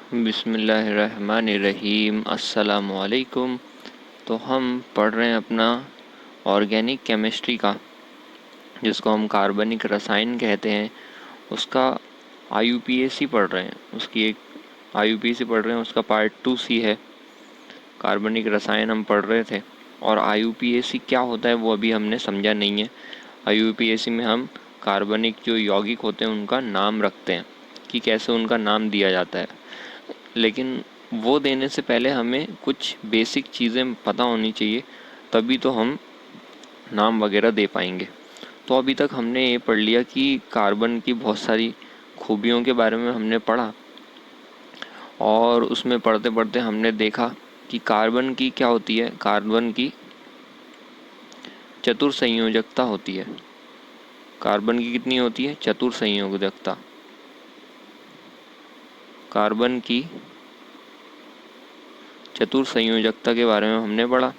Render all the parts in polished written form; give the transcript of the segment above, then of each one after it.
बिस्मिल्लाहिर्रहमानिर्रहीम। अस्सलामुअलैकुम। तो हम पढ़ रहे हैं अपना ऑर्गेनिक केमिस्ट्री का, जिसको हम कार्बनिक रसायन कहते हैं, उसका आईयूपीएसी पढ़ रहे हैं। उसकी एक आईयूपीएसी पढ़ रहे हैं, उसका पार्ट 2C है। कार्बनिक रसायन हम पढ़ रहे थे, और आईयूपीएसी क्या होता है वो अभी हमने समझा नहीं है। आईयूपीएसी में हम कार्बनिक जो यौगिक होते हैं उनका नाम रखते हैं कि कैसे उनका नाम दिया जाता है, लेकिन वो देने से पहले हमें कुछ बेसिक चीज़ें पता होनी चाहिए, तभी तो हम नाम वगैरह दे पाएंगे। तो अभी तक हमने ये पढ़ लिया कि कार्बन की बहुत सारी खूबियों के बारे में हमने पढ़ा, और उसमें पढ़ते पढ़ते हमने देखा कि कार्बन की क्या होती है। कार्बन की चतुर्संयोजकता होती है। कार्बन की कितनी होती है? चतुर्संयोजकता। कार्बन की चतुर्संयोजकता के बारे में हमने पढ़ा।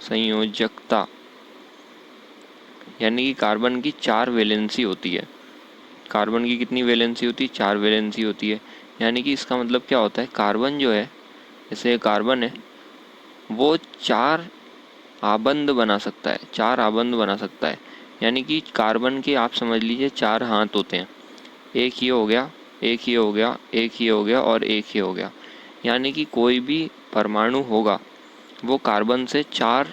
संयोजकता यानी कि कार्बन की 4 वैलेंसी होती है। कार्बन की कितनी वैलेंसी होती है? 4 वैलेंसी होती है। यानी कि इसका मतलब क्या होता है, कार्बन जो है, जैसे कार्बन है, वो 4 आबंध बना सकता है, 4 आबंध बना सकता है। यानी कि कार्बन के आप समझ लीजिए 4 हाथ होते हैं। एक ये हो गया, एक ये हो गया, एक ये हो गया, और एक ये हो गया। यानी कि कोई भी परमाणु होगा वो कार्बन से 4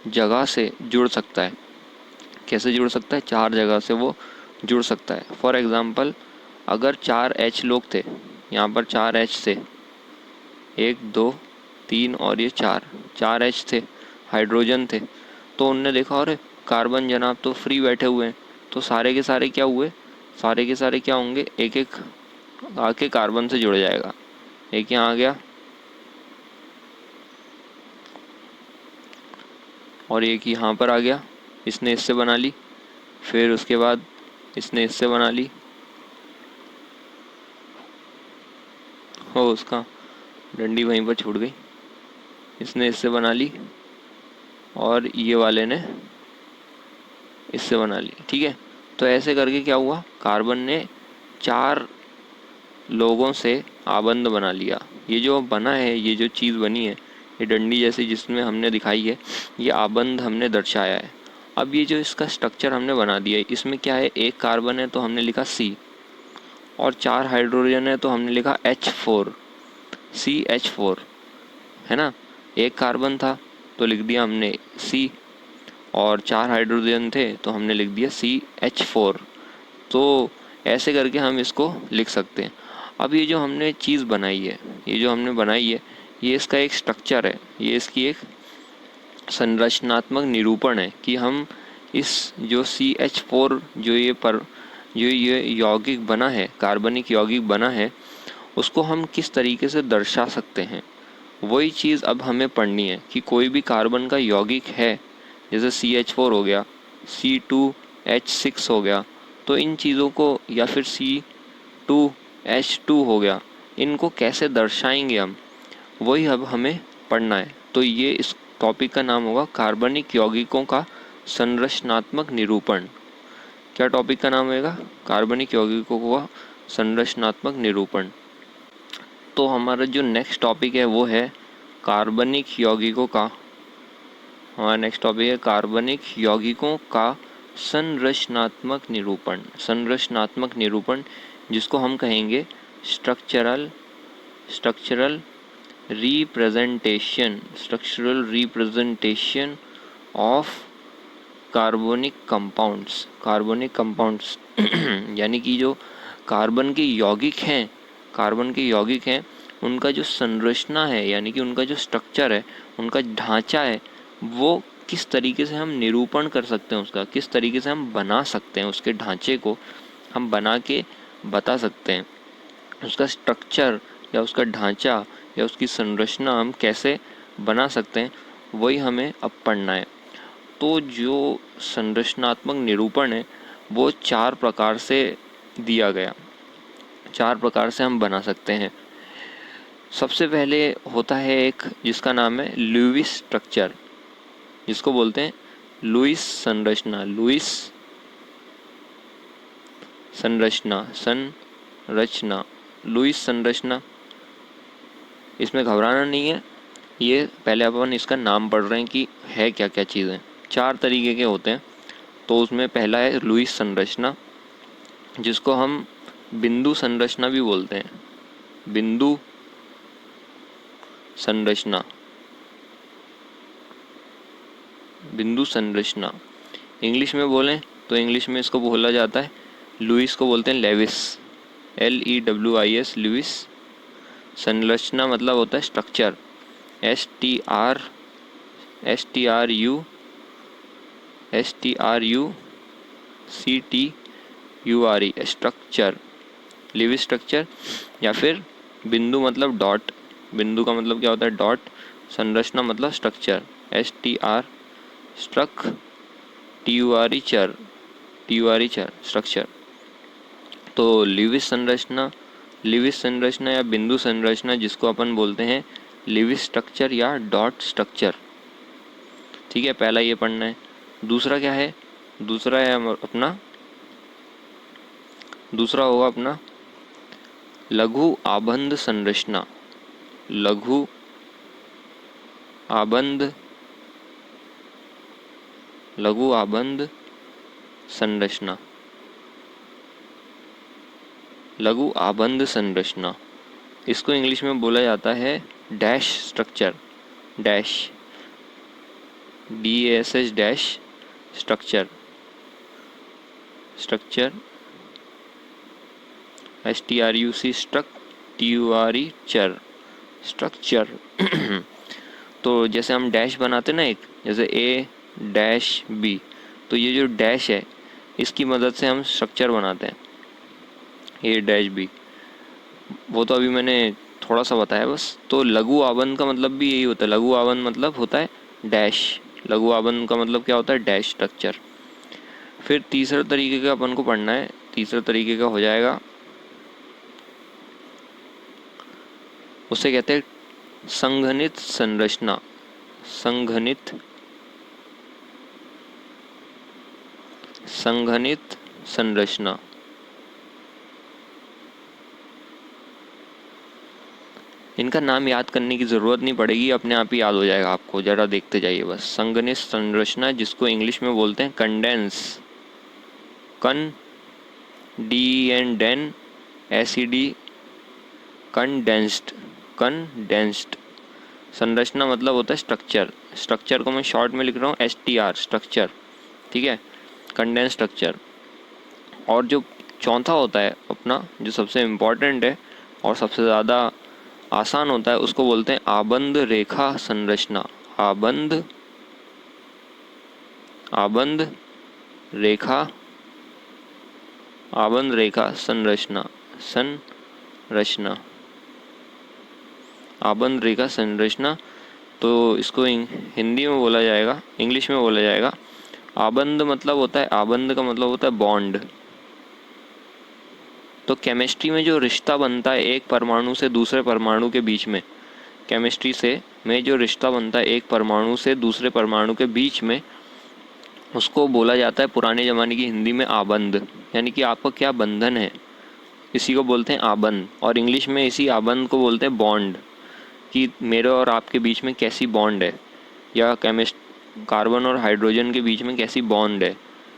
जगह से जुड़ सकता है। कैसे जुड़ सकता है? 4 जगह से वो जुड़ सकता है। फॉर एग्ज़ाम्पल, अगर 4 H लोग थे, यहाँ पर 4 H थे, 1 2 3 और ये 4 H थे, हाइड्रोजन थे। तो उनने देखा, अरे कार्बन जनाब तो फ्री बैठे हुए हैं, तो सारे के सारे क्या हुए? सारे के सारे क्या होंगे? एक एक आके कार्बन से जुड़ जाएगा। एक यहाँ आ गया और एक यहाँ पर आ गया, इसने इससे बना ली। फिर उसके बाद इसने इससे बना ली, हो उसका डंडी वहीं पर छूट गई। इसने इससे बना ली और ये वाले ने इससे बना ली। ठीक है, तो ऐसे करके क्या हुआ, कार्बन ने 4 लोगों से आबंध बना लिया। ये जो बना है, ये जो चीज़ बनी है, ये डंडी जैसी जिसमें हमने दिखाई है, ये आबंध हमने दर्शाया है। अब ये जो इसका स्ट्रक्चर हमने बना दिया है, इसमें क्या है, एक कार्बन है तो हमने लिखा C, और 4 हाइड्रोजन है तो हमने लिखा H4, CH4, है ना। एक कार्बन था तो लिख दिया हमने C, और 4 हाइड्रोजन थे तो हमने लिख दिया CH4। तो ऐसे करके हम इसको लिख सकते हैं। अब ये जो हमने चीज़ बनाई है, ये जो हमने बनाई है, ये इसका एक स्ट्रक्चर है, ये इसकी एक संरचनात्मक निरूपण है कि हम इस जो CH4 जो ये यौगिक बना है, कार्बनिक यौगिक बना है, उसको हम किस तरीके से दर्शा सकते हैं। वही चीज़ अब हमें पढ़नी है कि कोई भी कार्बन का यौगिक है, जैसे CH4 हो गया, C2H6 हो गया, तो इन चीज़ों को, या फिर C2H2 हो गया, इनको कैसे दर्शाएंगे हम, वही अब हमें पढ़ना है। तो ये इस टॉपिक का नाम होगा कार्बनिक यौगिकों का संरचनात्मक निरूपण। क्या टॉपिक का नाम होगा? कार्बनिक यौगिकों का संरचनात्मक निरूपण। तो हमारा जो नेक्स्ट टॉपिक है वो है कार्बनिक यौगिकों का, हमारा नेक्स्ट टॉपिक है कार्बनिक यौगिकों का संरचनात्मक निरूपण। संरचनात्मक निरूपण, जिसको हम कहेंगे स्ट्रक्चरल रिप्रेजेंटेशन ऑफ कार्बनिक कंपाउंड्स यानी कि जो कार्बन के यौगिक हैं, उनका जो संरचना है, यानी कि उनका जो स्ट्रक्चर है, उनका ढांचा है, वो किस तरीके से हम निरूपण कर सकते हैं, उसका किस तरीके से हम बना सकते हैं, उसके ढांचे को हम बना के बता सकते हैं। उसका स्ट्रक्चर या उसका ढांचा या उसकी संरचना हम कैसे बना सकते हैं, वही हमें अब पढ़ना है। तो जो संरचनात्मक निरूपण है वो 4 प्रकार से दिया गया, 4 प्रकार से हम बना सकते हैं। सबसे पहले होता है एक जिसका नाम है लुईस स्ट्रक्चर, जिसको बोलते हैं लुईस संरचना। लुईस संरचना, संरचना, लुईस संरचना। इसमें घबराना नहीं है, ये पहले अपन इसका नाम पढ़ रहे हैं कि है क्या क्या चीज़ें। 4 तरीके के होते हैं। तो उसमें पहला है लुईस संरचना, जिसको हम बिंदु संरचना भी बोलते हैं। बिंदु संरचना, बिंदु संरचना। इंग्लिश में बोलें तो इंग्लिश में इसको बोला जाता है, लुईस को बोलते हैं लेविस, LEWIS, लुईस। संरचना मतलब होता है structure, STRUCTURE, structure, Lewis structure. या फिर बिंदु मतलब डॉट, बिंदु का मतलब क्या होता है डॉट, संरचना मतलब स्ट्रक्चर, STR TURE चर, स्ट्रक्चर। तो लिविस संरचना, लिविस संरचना या बिंदु संरचना, जिसको अपन बोलते हैं लिविस स्ट्रक्चर या डॉट स्ट्रक्चर। ठीक है, पहला ये पढ़ना है। दूसरा क्या है, दूसरा है अपना, दूसरा होगा अपना लघु आबंध संरचना। लघु आबंध, लघु आबंध संरचना, लघु आबंध संरचना। इसको इंग्लिश में बोला जाता है dash structure, dash, DASH dash structure, structure, STRUC TURE चर, स्ट्रक्चर। तो जैसे हम डैश बनाते ना एक, जैसे A-B, तो ये जो डैश है इसकी मदद से हम स्ट्रक्चर बनाते हैं, A-B। वो तो अभी मैंने थोड़ा सा बताया बस। तो लघु आबंध का मतलब भी यही होता है, लघु आबंध मतलब होता है डैश, लघु आबंध का मतलब क्या होता है डैश स्ट्रक्चर। फिर तीसरे तरीके का अपन को पढ़ना है। तीसरे तरीके का हो जाएगा, उसे कहते हैं संघनित संरचना, संघनित, संघनित संरचना। इनका नाम याद करने की ज़रूरत नहीं पड़ेगी, अपने आप ही याद हो जाएगा आपको, ज़रा देखते जाइए बस। संघनित संरचना, जिसको इंग्लिश में बोलते हैं condense, DEN SED, condensed, condensed. संरचना मतलब होता है स्ट्रक्चर, स्ट्रक्चर को मैं शॉर्ट में लिख रहा हूँ STR, स्ट्रक्चर। ठीक है, कंडेंस स्ट्रक्चर। और जो चौथा होता है अपना, जो सबसे इम्पॉर्टेंट है और सबसे ज़्यादा आसान होता है, उसको बोलते हैं आबंध रेखा संरचना। आबंध, आबंध रेखा, आबंध रेखा संरचना, संरचना, आबंध रेखा संरचना। तो इसको हिंदी में बोला जाएगा, इंग्लिश में बोला जाएगा आबंध। मतलब होता है, आबंध का मतलब होता है बॉन्ड। तो केमिस्ट्री में जो रिश्ता बनता है एक परमाणु से दूसरे परमाणु के बीच में, केमिस्ट्री से में जो रिश्ता बनता है एक परमाणु से दूसरे परमाणु के बीच में, उसको बोला जाता है पुराने ज़माने की हिंदी में आबंध। यानी कि आपका क्या बंधन है, इसी को बोलते हैं आबंध। और इंग्लिश में इसी आबंध को बोलते हैं बॉन्ड, कि मेरे और आपके बीच में कैसी बॉन्ड है, या कार्बन और हाइड्रोजन के बीच में कैसी बॉन्ड है।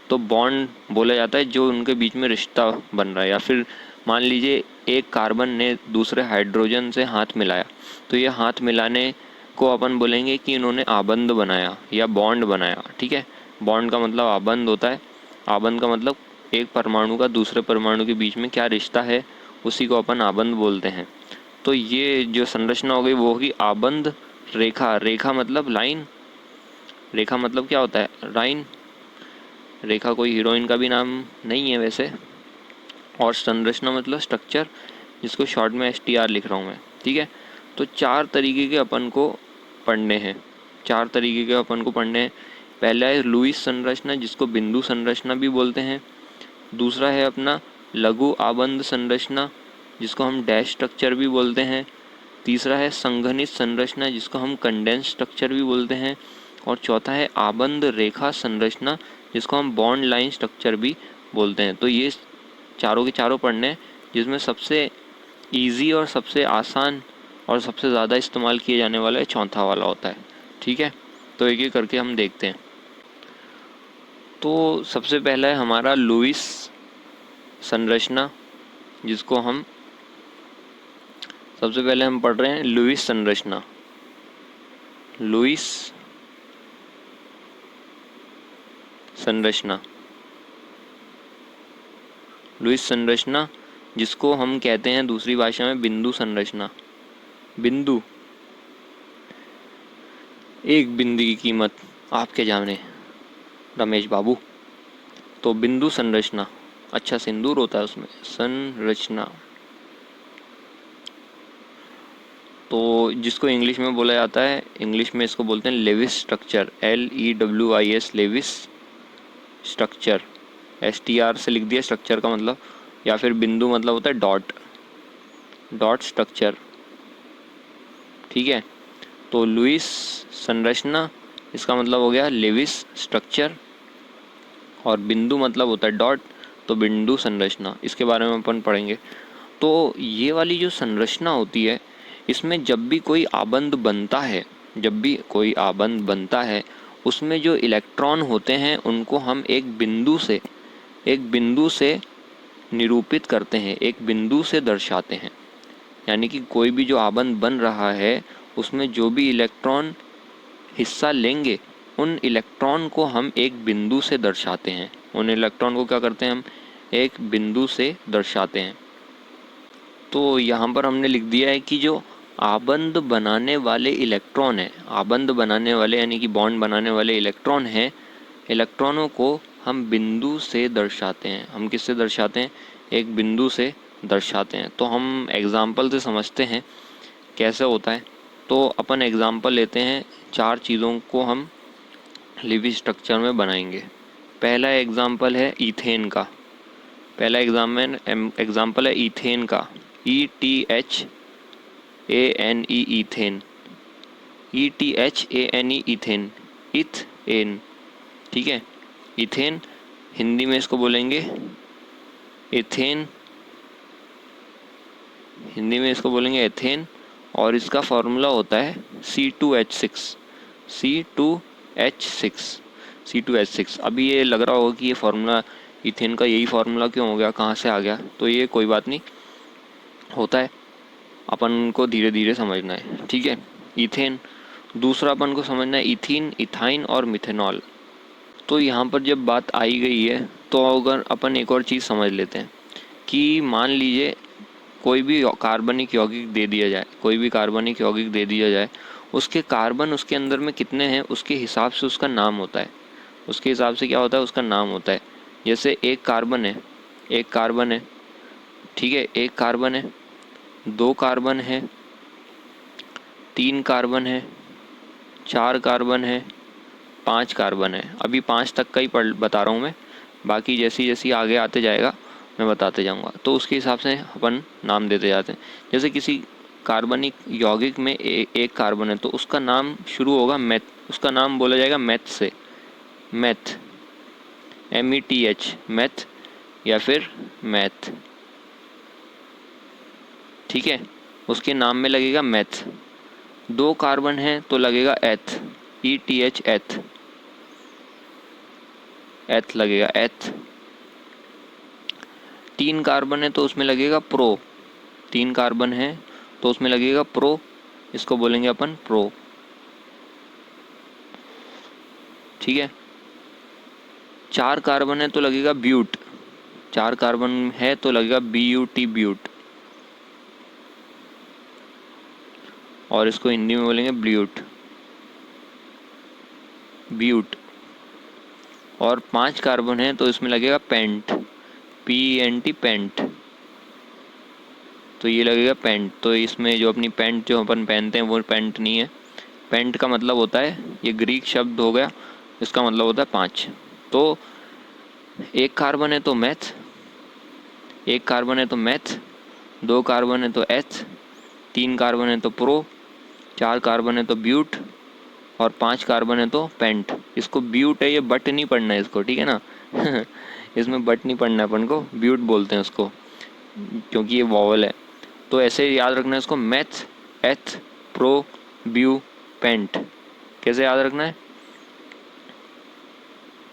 तो बॉन्ड बोला जाता है जो उनके बीच में रिश्ता बन रहा है। या फिर मान लीजिए एक कार्बन ने दूसरे हाइड्रोजन से हाथ मिलाया, तो ये हाथ मिलाने को अपन बोलेंगे कि इन्होंने आबंध बनाया या बॉन्ड बनाया। ठीक है, बॉन्ड का मतलब आबंध होता है। आबंध का मतलब एक परमाणु का दूसरे परमाणु के बीच में क्या रिश्ता है, उसी को अपन आबंध बोलते हैं। तो ये जो संरचना हो गई वो होगी आबंध रेखा। रेखा मतलब लाइन, रेखा मतलब क्या होता है लाइन। रेखा कोई हीरोइन का भी नाम नहीं है वैसे। और संरचना मतलब स्ट्रक्चर, जिसको शॉर्ट में STR लिख रहा हूँ मैं। ठीक है, तो 4 तरीके के अपन को पढ़ने हैं, 4 तरीके के अपन को पढ़ने हैं। पहला है लुईस संरचना, जिसको बिंदु संरचना भी बोलते हैं। दूसरा है अपना लघु आबंध संरचना, जिसको हम डैश स्ट्रक्चर भी बोलते हैं। तीसरा है संघनित संरचना, जिसको हम कंडेंस स्ट्रक्चर भी बोलते हैं। और चौथा है आबंध रेखा संरचना, जिसको हम बॉन्ड लाइन स्ट्रक्चर भी बोलते हैं। तो ये चारों के चारों पढ़ने हैं, जिसमें सबसे इजी और सबसे आसान और सबसे ज़्यादा इस्तेमाल किए जाने वाला है चौथा वाला होता है। ठीक है, तो एक एक करके हम देखते हैं। तो सबसे पहला है हमारा लुईस संरचना, जिसको हम सबसे पहले हम पढ़ रहे हैं लुईस संरचना। लुईस संरचना, लुईस संरचना, जिसको हम कहते हैं दूसरी भाषा में बिंदु संरचना। बिंदु, एक बिंदु की कीमत आप क्या जाने रमेश बाबू। तो बिंदु संरचना, अच्छा सिंदूर होता है उसमें, संरचना। तो जिसको इंग्लिश में बोला जाता है, इंग्लिश में इसको बोलते हैं Lewis structure, LEWIS, Lewis structure. STR से लिख दिया स्ट्रक्चर का मतलब, या फिर बिंदु मतलब होता है डॉट, डॉट स्ट्रक्चर। ठीक है, तो लुईस संरचना, इसका मतलब हो गया लेविस स्ट्रक्चर, और बिंदु मतलब होता है डॉट, तो बिंदु संरचना। इसके बारे में अपन पढ़ेंगे। तो ये वाली जो संरचना होती है, इसमें जब भी कोई आबंध बनता है, जब भी कोई आबंध बनता है, उसमें जो इलेक्ट्रॉन होते हैं उनको हम एक बिंदु से निरूपित करते हैं, एक बिंदु से दर्शाते हैं। यानी कि कोई भी जो आबंध बन रहा है, उसमें जो भी इलेक्ट्रॉन हिस्सा लेंगे, उन इलेक्ट्रॉन को हम एक बिंदु से दर्शाते हैं। उन इलेक्ट्रॉन को क्या करते हैं, हम एक बिंदु से दर्शाते हैं। तो यहाँ पर हमने लिख दिया है कि जो आबंध बनाने वाले इलेक्ट्रॉन है, आबंध बनाने वाले यानी कि बॉन्ड बनाने वाले इलेक्ट्रॉन हैं, इलेक्ट्रॉनों को हम बिंदु से दर्शाते हैं। हम किससे दर्शाते हैं, एक बिंदु से दर्शाते हैं। तो हम एग्जाम्पल से समझते हैं कैसे होता है। तो अपन एग्जाम्पल लेते हैं, 4 चीज़ों को हम लिविस स्ट्रक्चर में बनाएंगे। पहला एग्जाम्पल है ईथेन का, पहला एग्जाम्पल है ईथेन का, ETHANE, ethane, ETHANE, ethane, ethane. ठीक है, इथेन, हिंदी में इसको बोलेंगे एथेन, हिंदी में इसको बोलेंगे एथेन, और इसका फॉर्मूला होता है C2H6, C2H6, C2H6। अभी ये लग रहा होगा कि ये फार्मूला इथेन का यही फार्मूला क्यों हो गया, कहाँ से आ गया। तो ये कोई बात नहीं, होता है, अपन को धीरे धीरे समझना है। ठीक है, इथेन। दूसरा अपन को समझना है इथीन, इथाइन और मिथेनॉल। तो यहाँ पर जब बात आई गई है, तो अगर अपन एक और चीज़ समझ लेते हैं कि मान लीजिए कोई भी कार्बनिक यौगिक दे दिया जाए, कोई भी कार्बनिक यौगिक दे दिया जाए, उसके कार्बन उसके अंदर में कितने हैं उसके हिसाब से उसका नाम होता है। उसके हिसाब से क्या होता है, उसका नाम होता है। जैसे एक कार्बन है, एक कार्बन है, ठीक है, एक कार्बन है, 2 कार्बन है, 3 कार्बन है, 4 कार्बन है, 5 कार्बन है। अभी 5 तक का ही बता रहा हूँ मैं, बाकी जैसी जैसी आगे आते जाएगा मैं बताते जाऊँगा। तो उसके हिसाब से अपन नाम देते जाते हैं। जैसे किसी कार्बनिक यौगिक में एक कार्बन है, तो उसका नाम शुरू होगा मैथ, उसका नाम बोला जाएगा मैथ से, मैथ, METH, मैथ, या फिर मैथ। ठीक है, उसके नाम में लगेगा मैथ। 2 कार्बन है तो लगेगा एथ, ETH, एथ, एथ लगेगा, एथ। 3 कार्बन है तो उसमें लगेगा प्रो, 3 कार्बन है तो उसमें लगेगा प्रो, इसको बोलेंगे अपन प्रो। ठीक है, 4 कार्बन है तो लगेगा ब्यूट, 4 कार्बन है तो लगेगा BUT, ब्यूट, और इसको हिंदी में बोलेंगे ब्यूट, ब्यूट। और 5 कार्बन है तो इसमें लगेगा पेंट, PENT, पेंट, तो ये लगेगा पेंट। तो इसमें जो अपनी पेंट जो अपन पहनते हैं वो पेंट नहीं है। पेंट का मतलब होता है, ये ग्रीक शब्द हो गया, इसका मतलब होता है 5। तो 1 कार्बन है तो मैथ, 1 कार्बन है तो मैथ, 2 कार्बन है तो एथ, 3 कार्बन है तो प्रो, 4 कार्बन है तो ब्यूट, और 5 कार्बन है तो पेंट। इसको ब्यूट है, ये बट नहीं पढ़ना है इसको, ठीक है ना इसमें बट नहीं पढ़ना है अपन को, ब्यूट बोलते हैं उसको क्योंकि ये वॉवल है। तो ऐसे याद रखना है इसको, मैथ एथ प्रो ब्यू पेंट। कैसे याद रखना है,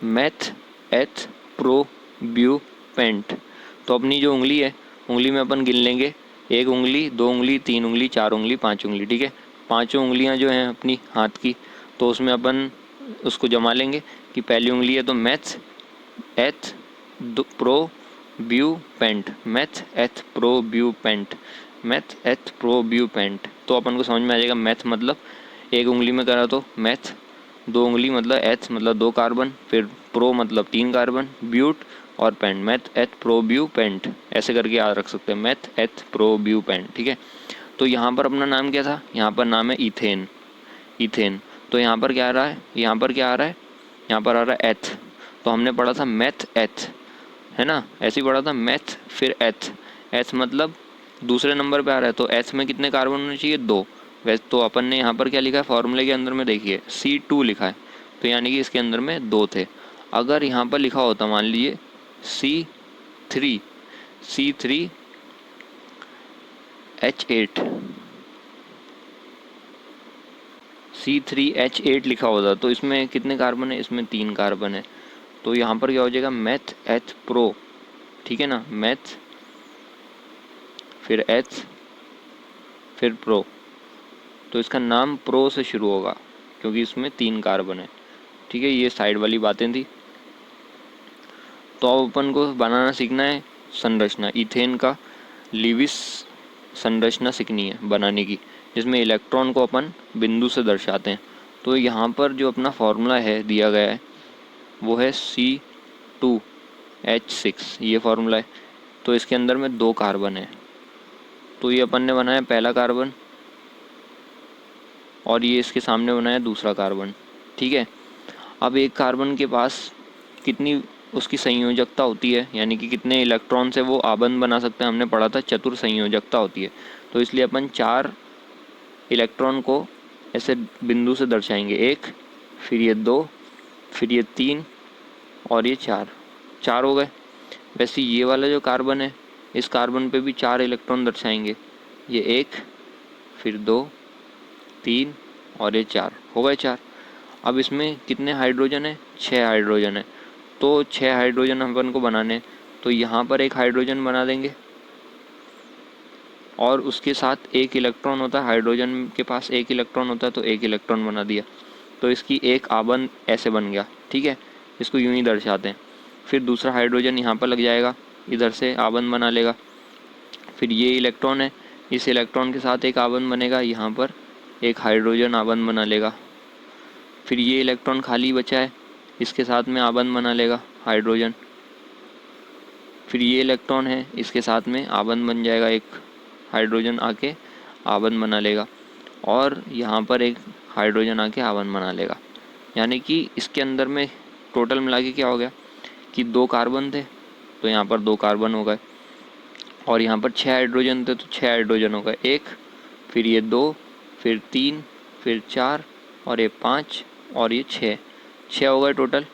मैथ एथ प्रो ब्यू पेंट। तो अपनी जो उंगली है, उंगली में अपन गिन लेंगे, 1 उंगली 2 उंगली 3 उंगली 4 उंगली 5 उंगली, ठीक है। पांचों उंगलियां जो हैं अपनी हाथ की, तो उसमें अपन उसको जमा लेंगे कि पहली उंगली है तो मैथ एथ प्रो ब्यू पेंट, मैथ एथ प्रो ब्यू पेंट, मैथ एथ प्रो ब्यू पेंट। तो अपन को समझ में आ जाएगा, मैथ मतलब 1 उंगली में करा तो मैथ, 2 उंगली मतलब एथ मतलब 2 कार्बन, फिर प्रो मतलब 3 कार्बन, ब्यूट और पेंट, मैथ एथ प्रो ब्यू पेंट, ऐसे करके याद रख सकते हैं, मैथ एथ प्रो ब्यू पेंट, ठीक है। तो यहाँ पर अपना नाम क्या था, यहाँ पर नाम है इथेन, इथेन। तो यहाँ पर क्या आ रहा है, यहाँ पर क्या आ रहा है, यहाँ पर आ रहा है एथ। तो हमने पढ़ा था मैथ एथ, है ना, ऐसे ही पढ़ा था मैथ फिर एथ, एथ मतलब दूसरे नंबर पे आ रहा है, तो एथ में कितने कार्बन होने चाहिए, 2। वैसे तो अपन ने यहाँ पर क्या लिखा है, फॉर्मूले के अंदर में देखिए C2 लिखा है, तो यानी कि इसके अंदर में 2 थे। अगर यहाँ पर लिखा होता मान लीजिए C3 C3H8 C3H8 लिखा होता तो इसमें कितने कार्बन है, इसमें 3 कार्बन है। तो यहाँ पर क्या हो जाएगा, मैथ एथ प्रो, ठीक है ना, मैथ फिर एथ फिर प्रो। तो इसका नाम प्रो से शुरू होगा क्योंकि इसमें 3 कार्बन है, ठीक है। ये साइड वाली बातें थी। तो अब अपन को बनाना सीखना है संरचना, इथेन का लिविस संरचना सीखनी है बनाने की, जिसमें इलेक्ट्रॉन को अपन बिंदु से दर्शाते हैं। तो यहाँ पर जो अपना फॉर्मूला है दिया गया है वो है C2H6, ये फॉर्मूला है। तो इसके अंदर में 2 कार्बन है, तो ये अपन ने बनाया पहला कार्बन और ये इसके सामने बनाया दूसरा कार्बन, ठीक है। अब एक कार्बन के पास कितनी उसकी संयोजकता होती है, यानी कि कितने इलेक्ट्रॉन से वो आबंध बना सकते हैं, हमने पढ़ा था चतुर संयोजकता होती है। तो इसलिए अपन 4 इलेक्ट्रॉन को ऐसे बिंदु से दर्शाएंगे, 1 फिर ये 2 फिर ये 3 और ये 4 हो गए। वैसे ये वाला जो कार्बन है, इस कार्बन पे भी 4 इलेक्ट्रॉन दर्शाएंगे, ये 1 फिर 2 3 और ये 4 हो गए 4। अब इसमें कितने हाइड्रोजन है, 6 हाइड्रोजन है। तो 6 हाइड्रोजन अपन को बनाने, तो यहाँ पर एक हाइड्रोजन बना देंगे और उसके साथ एक इलेक्ट्रॉन होता है, हाइड्रोजन के पास एक इलेक्ट्रॉन होता है तो एक इलेक्ट्रॉन बना दिया। तो इसकी एक आबंध ऐसे बन गया, ठीक है, इसको यूं ही दर्शाते हैं। फिर दूसरा हाइड्रोजन यहाँ पर लग जाएगा, इधर से आबंध बना लेगा। फिर ये इलेक्ट्रॉन है, इस इलेक्ट्रॉन के साथ एक आबंध बनेगा, यहाँ पर एक हाइड्रोजन आबंध बना लेगा। फिर ये इलेक्ट्रॉन खाली बचा है, इसके साथ में आबंध बना लेगा हाइड्रोजन। फिर ये इलेक्ट्रॉन है, इसके साथ में आबंध बन जाएगा, एक हाइड्रोजन आके आबंध बना लेगा और यहाँ पर एक हाइड्रोजन आके आबंध बना लेगा। यानी कि इसके अंदर में टोटल मिला के क्या हो गया कि 2 कार्बन थे तो यहाँ पर 2 कार्बन हो गए और यहाँ पर 6 हाइड्रोजन थे तो 6 हाइड्रोजन हो गए, 1 फिर ये 2 फिर 3 फिर 4 और ये 5 और ये 6 हो गए टोटल।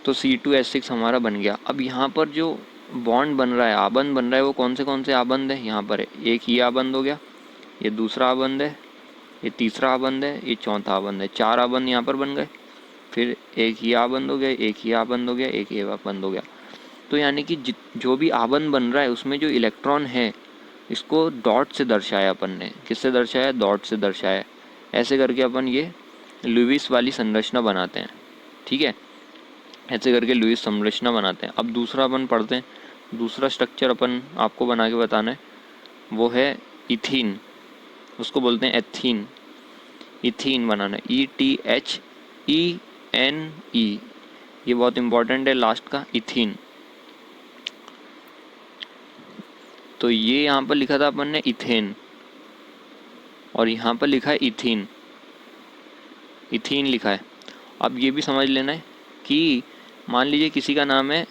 तो C2H6 हमारा बन गया। अब यहाँ पर जो बॉन्ड बन रहा है, आबंध बन रहा है, वो कौन से आबंध है, यहाँ पर है, एक ये आबंध हो गया, ये दूसरा आबंध है, ये तीसरा आबंध है, ये चौथा आबंध है, 4 आबंध यहाँ पर बन गए। फिर एक ये आबंध हो गया, एक ये आबंध हो गया, एक ये आबंध हो गया। तो यानी कि जो भी आबंध बन रहा है उसमें जो इलेक्ट्रॉन है इसको डॉट से दर्शाया अपन ने, किससे दर्शाया, डॉट से दर्शाया। ऐसे करके अपन ये लुईस वाली संरचना बनाते हैं, ठीक है, ऐसे करके लुईस संरचना बनाते हैं। अब दूसरा अपन पढ़ते हैं, दूसरा स्ट्रक्चर अपन आपको बना के बताना है, वो है इथीन, उसको बोलते हैं एथीन, इथीन बनाना है, ETHENE, ये बहुत इंपॉर्टेंट है लास्ट का, इथीन। तो ये यहाँ पर लिखा था अपन ने इथेन और यहाँ पर लिखा है इथीन, इथीन लिखा है। अब ये भी समझ लेना है कि मान लीजिए किसी का नाम है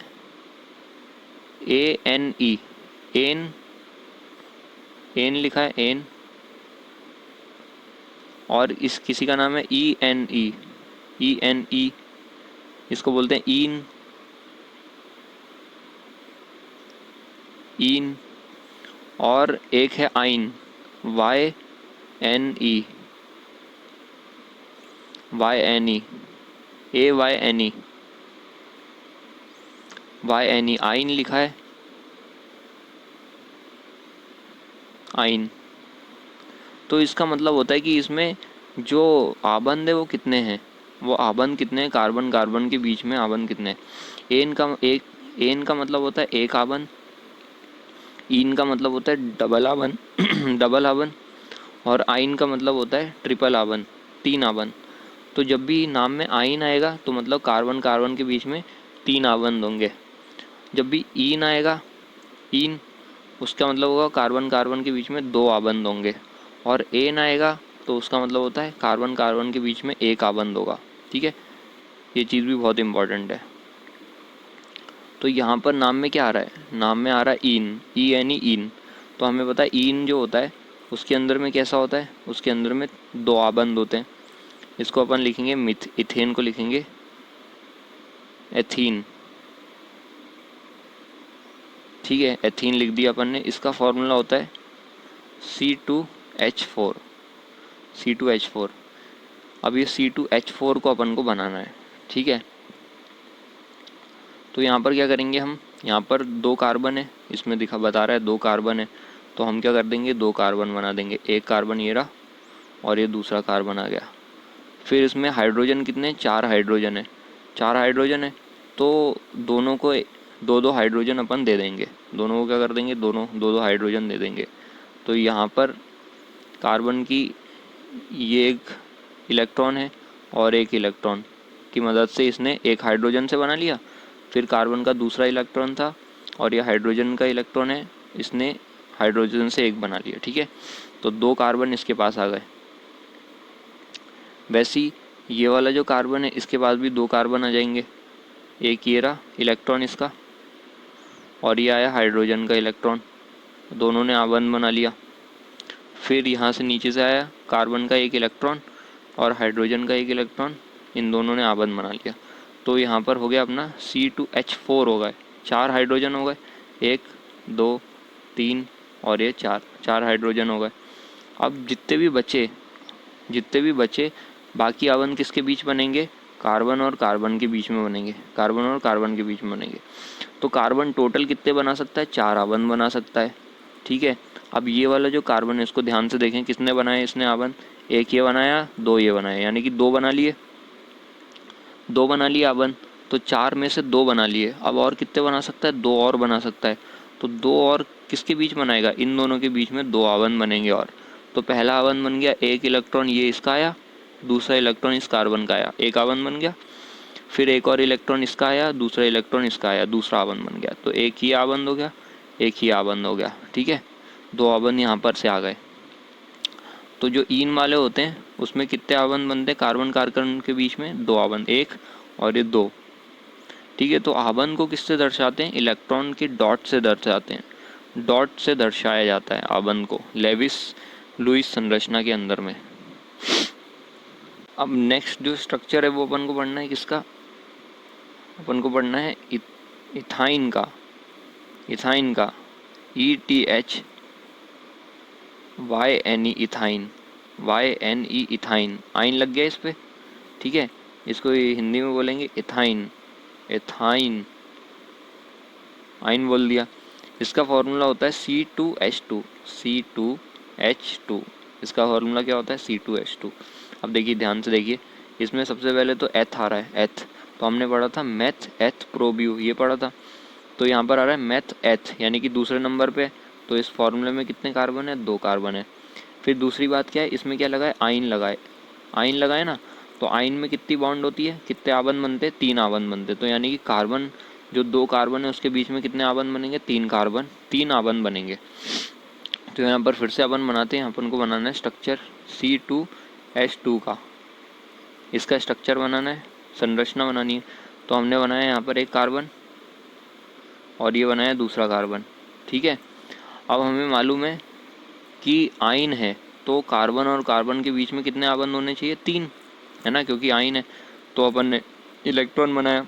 ANE, एन लिखा है एन, और इस किसी का नाम है ENE, इसको बोलते हैं ईन, ईन, और एक है आइन, YNE, YNE, AYNE, YNE, आइन लिखा है, आइन। तो इसका मतलब होता है कि इसमें जो आबंद है वो कितने हैं, वो आबंद कितने हैं, कार्बन कार्बन के बीच में आबंद कितने हैं। एन का मतलब होता है एक आबंद, ईन का मतलब होता है डबल आबंद डबल आबंद, और आइन का मतलब होता है ट्रिपल आबंद, तीन आबंद। तो जब भी नाम में आइन आएगा तो मतलब कार्बन कार्बन के बीच में तीन आबंद होंगे। जब भी ईन आएगा, ईन, उसका मतलब होगा कार्बन कार्बन के बीच में दो आबंद होंगे। और एन आएगा तो उसका मतलब होता है कार्बन कार्बन के बीच में एक आबंद होगा। ठीक है, ये चीज़ भी बहुत इंपॉर्टेंट है। तो यहाँ पर नाम में क्या आ रहा है, नाम में आ रहा है ईन, ENE, ईन। तो हमें पता है ईन जो होता है उसके अंदर में कैसा होता है, उसके अंदर में दो आबंद होते हैं। इसको अपन लिखेंगे इथेन को लिखेंगे एथीन। ठीक है, एथीन लिख दिया अपन ने। इसका फॉर्मूला होता है C2H4, C2H4। अब ये C2H4 को अपन को बनाना है। ठीक है, तो यहाँ पर क्या करेंगे हम, यहाँ पर दो कार्बन है, इसमें दिखा बता रहा है दो कार्बन है, तो हम क्या कर देंगे, दो कार्बन बना देंगे। एक कार्बन ये रहा और ये दूसरा कार्बन आ गया। फिर इसमें हाइड्रोजन कितने हैं, चार हाइड्रोजन है, चार हाइड्रोजन है, तो दोनों को दो दो हाइड्रोजन अपन दे देंगे। दोनों को क्या कर देंगे, दोनों दो दो हाइड्रोजन दे देंगे। तो यहाँ पर कार्बन की ये एक इलेक्ट्रॉन है और एक इलेक्ट्रॉन की मदद से इसने एक हाइड्रोजन से बना लिया। फिर कार्बन का दूसरा इलेक्ट्रॉन था और ये हाइड्रोजन का इलेक्ट्रॉन है, इसने हाइड्रोजन से एक बना लिया। ठीक है, तो दो कार्बन इसके पास आ गए। वैसे ही ये वाला जो कार्बन है इसके पास भी दो कार्बन आ जाएंगे। एक ये रहा इलेक्ट्रॉन इसका, और ये आया हाइड्रोजन का इलेक्ट्रॉन, दोनों ने आबंध बना लिया। फिर यहाँ से नीचे से आया कार्बन का एक इलेक्ट्रॉन और हाइड्रोजन का एक इलेक्ट्रॉन, इन दोनों ने आबंध बना लिया। तो यहाँ पर हो गया अपना C2H4 हो गए, चार हाइड्रोजन हो गए, एक, दो, तीन और ये चार, चार हाइड्रोजन हो गए। अब जितने भी बचे बाकी आबंध किसके बीच बनेंगे, कार्बन और कार्बन के बीच में बनेंगे, कार्बन और कार्बन के बीच में बनेंगे। तो कार्बन टोटल कितने बना सकता है, चार आबंध बना सकता है। ठीक है, अब ये वाला जो कार्बन है इसको ध्यान से देखें, किसने बनाए इसने आबंध, एक ये बनाया, दो ये बनाए, यानी कि दो बना लिए, दो बना लिए आबंध। तो चार में से दो बना लिए, अब और कितने बना सकता है, दो और बना सकता है। तो दो और किसके बीच बनाएगा, इन दोनों के बीच में दो आबंध बनेंगे और। तो पहला आबंध बन गया, एक इलेक्ट्रॉन ये इसका आया, दूसरा इलेक्ट्रॉन इस कार्बन का आया, एक आबंध बन गया। फिर एक और इलेक्ट्रॉन इसका आया, दूसरा इलेक्ट्रॉन इसका आया, दूसरा आबंध बन गया। तो एक ही आबंध हो गया, एक ही आबंध हो गया। ठीक है, दो आबंध यहाँ पर से आ गए। तो जो ईन वाले होते हैं उसमें कितने आबंध बनते हैं, कार्बन कार्बन के बीच में दो आबंध, एक और ये दो। ठीक है, तो आबंध को किससे दर्शाते हैं, इलेक्ट्रॉन के डॉट से दर्शाते हैं, डॉट से दर्शाया जाता है आबंध को लेविस लुईस संरचना के अंदर में। अब नेक्स्ट जो स्ट्रक्चर है वो अपन को पढ़ना है किसका, अपन को पढ़ना है इथाइन का, इथाइन का, ETHYNE, इथाइन, YNE, इथाइन, आइन लग गया इस पे। ठीक है, इसको हिंदी में बोलेंगे इथाइन, एथाइन, आइन बोल दिया। इसका फॉर्मूला होता है C2H2, C2H2, इसका फॉर्मूला क्या होता है, C2H2। अब देखिए ध्यान से देखिए, इसमें सबसे पहले तो एथ आ रहा है, एथ, तो हमने पढ़ा था मेथ एथ प्रोब्यू, ये पढ़ा था। तो यहाँ पर आ रहा है मेथ एथ, यानी कि दूसरे नंबर पे। तो इस फॉर्मूले में कितने कार्बन है, दो कार्बन है। फिर दूसरी बात क्या है, इसमें क्या लगाए, आइन लगाए, आइन लगाए ना। तो आइन में कितनी बॉन्ड होती है, कितने आबंध बनते हैं, तीन आबंध बनते। तो यानी कि कार्बन जो दो कार्बन है उसके बीच में कितने आबंध बनेंगे, तीन कार्बन, तीन आबंध बनेंगे। तो यहाँ पर फिर से अपन बनाते हैं, अपन को बनाना है स्ट्रक्चर C2H2 का, इसका स्ट्रक्चर बनाना है, संरचना बनानी है। तो हमने बनाया यहाँ पर एक कार्बन और ये बनाया दूसरा कार्बन। ठीक है, अब हमें मालूम है कि आइन है तो कार्बन और कार्बन के बीच में कितने आबंध होने चाहिए, तीन, है ना, क्योंकि आइन है। तो अपन ने इलेक्ट्रॉन बनाया,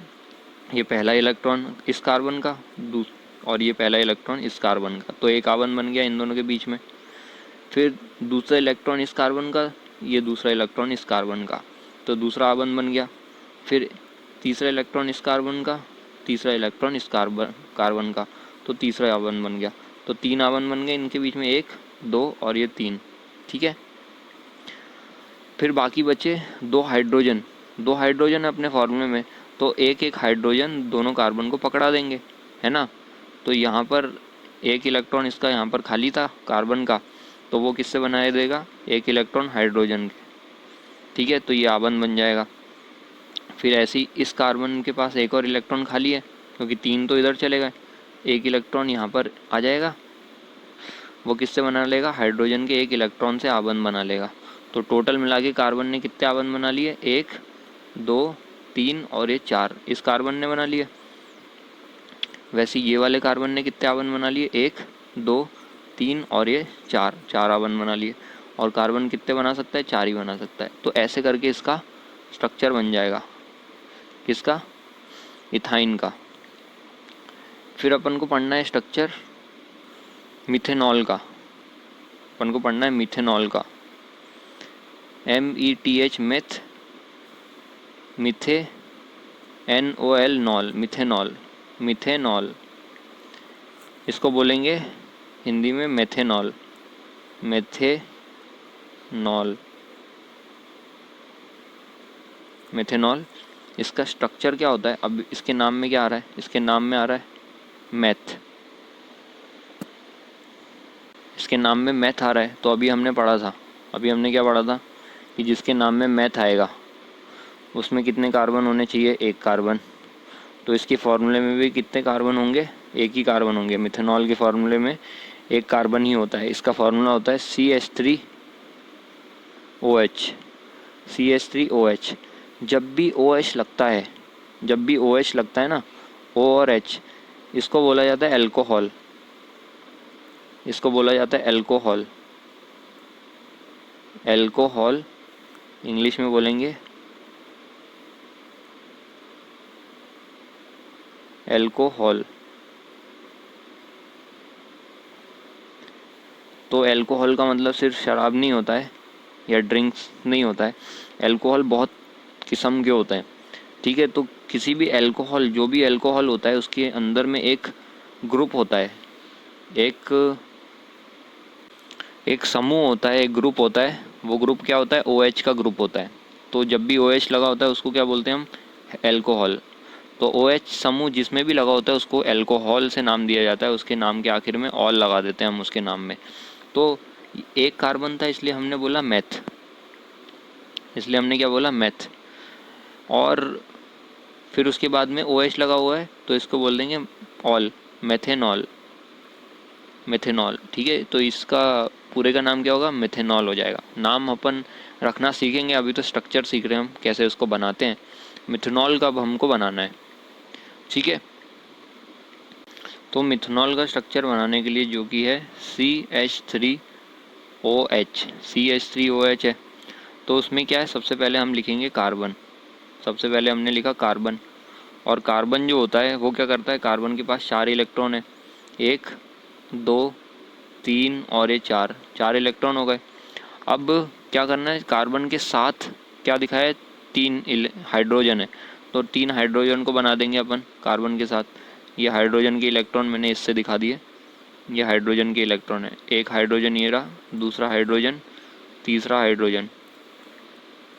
ये पहला इलेक्ट्रॉन इस कार्बन का, और ये पहला इलेक्ट्रॉन इस कार्बन का, तो एक आवन बन गया इन दोनों के बीच में। फिर दूसरा इलेक्ट्रॉन इस कार्बन का, ये दूसरा इलेक्ट्रॉन इस कार्बन का, तो दूसरा आवन बन गया। फिर तीसरा इलेक्ट्रॉन इस कार्बन का, तीसरा इलेक्ट्रॉन इस कार्बन का, तो तीसरा आवन बन गया। तो 3 आवन बन गए इनके बीच में, 1 2 और ये 3। ठीक है। फिर बाकी बचे 2 हाइड्रोजन। 2 हाइड्रोजन अपने फॉर्मूले में, तो एक एक हाइड्रोजन दोनों कार्बन को पकड़ा देंगे, है ना। तो यहाँ पर एक इलेक्ट्रॉन इसका यहाँ पर खाली था कार्बन का, तो वो किससे बनाया देगा, एक इलेक्ट्रॉन हाइड्रोजन के। ठीक है, तो ये आवन बन जाएगा। फिर ऐसे ही इस कार्बन के पास एक और इलेक्ट्रॉन खाली है, क्योंकि 3 तो इधर चले गए, एक इलेक्ट्रॉन यहाँ पर आ जाएगा, वो किससे बना लेगा, हाइड्रोजन के एक इलेक्ट्रॉन से आवन बना लेगा। तो टोटल मिला के कार्बन ने कितने आवन बना लिए, 1 2 3 और ये 4 इस कार्बन ने बना लिए। वैसे ये वाले कार्बन ने कितने आवन बना लिए, 1 2 3 और ये 4 आवन बना लिए। और कार्बन कितने बना सकता है, 4 ही बना सकता है। तो ऐसे करके इसका स्ट्रक्चर बन जाएगा, किसका, इथाइन का। फिर अपन को पढ़ना है स्ट्रक्चर मिथेनॉल का। अपन को पढ़ना है मिथेनॉल का, METH मेथ, मिथे NOL नॉल, मिथेनॉल, मिथेनॉल। इसको बोलेंगे हिंदी में मेथेनॉल, मेथेनॉल, मेथेनॉल। इसका स्ट्रक्चर क्या होता है, अब इसके नाम में क्या आ रहा है, इसके नाम में आ रहा है मैथ, इसके नाम में मैथ आ रहा है। तो अभी हमने पढ़ा था, अभी हमने क्या पढ़ा था कि जिसके नाम में मैथ आएगा उसमें कितने कार्बन होने चाहिए, एक कार्बन। तो इसके फार्मूले में भी कितने कार्बन होंगे, एक ही कार्बन होंगे। मिथेनॉल के फार्मूले में एक कार्बन ही होता है। इसका फार्मूला होता है CH3OH, CH3OH। जब भी OH लगता है, जब भी OH लगता है ना, O और H, इसको बोला जाता है अल्कोहल, इसको बोला जाता है अल्कोहल। अल्कोहल इंग्लिश में बोलेंगे अल्कोहल। तो अल्कोहल का मतलब सिर्फ शराब नहीं होता है या ड्रिंक्स नहीं होता है, अल्कोहल बहुत किस्म के होते हैं। ठीक है, तो किसी भी अल्कोहल, जो भी अल्कोहल होता है उसके अंदर में एक ग्रुप होता है, एक समूह होता है, एक ग्रुप होता है। वो ग्रुप क्या होता है, OH का ग्रुप होता है। तो जब भी OH लगा होता है उसको क्या बोलते हैं हम, अल्कोहल। तो OH समूह जिसमें भी लगा होता है उसको अल्कोहल से नाम दिया जाता है, उसके नाम के आखिर में ऑल लगा देते हैं हम उसके नाम में। तो एक कार्बन था इसलिए हमने बोला मैथ, इसलिए हमने क्या बोला, मैथ। और फिर उसके बाद में OH लगा हुआ है तो इसको बोल देंगे ऑल, मेथेनॉल, मेथेनॉल। ठीक है, तो इसका पूरे का नाम क्या होगा, मिथेनॉल हो जाएगा। नाम अपन रखना सीखेंगे, अभी तो स्ट्रक्चर सीख रहे हैं हम कैसे उसको बनाते हैं। मिथेनॉल का अब हमको बनाना है, ठीक है। तो मिथेनॉल का स्ट्रक्चर बनाने के लिए जो कि है CH3OH, CH3OH है। तो उसमें क्या है, सबसे पहले हम लिखेंगे कार्बन, सबसे पहले हमने लिखा कार्बन। और कार्बन जो होता है वो क्या करता है, कार्बन के पास 4 इलेक्ट्रॉन है, 1 2 3 और ये 4 इलेक्ट्रॉन हो गए। अब क्या करना है, कार्बन के साथ क्या दिखाया है, 3 हाइड्रोजन है, तो 3 हाइड्रोजन को बना देंगे अपन कार्बन के साथ। ये हाइड्रोजन के इलेक्ट्रॉन मैंने इससे दिखा दिए, ये हाइड्रोजन के इलेक्ट्रॉन है। एक हाइड्रोजन ये रहा, दूसरा हाइड्रोजन, तीसरा हाइड्रोजन।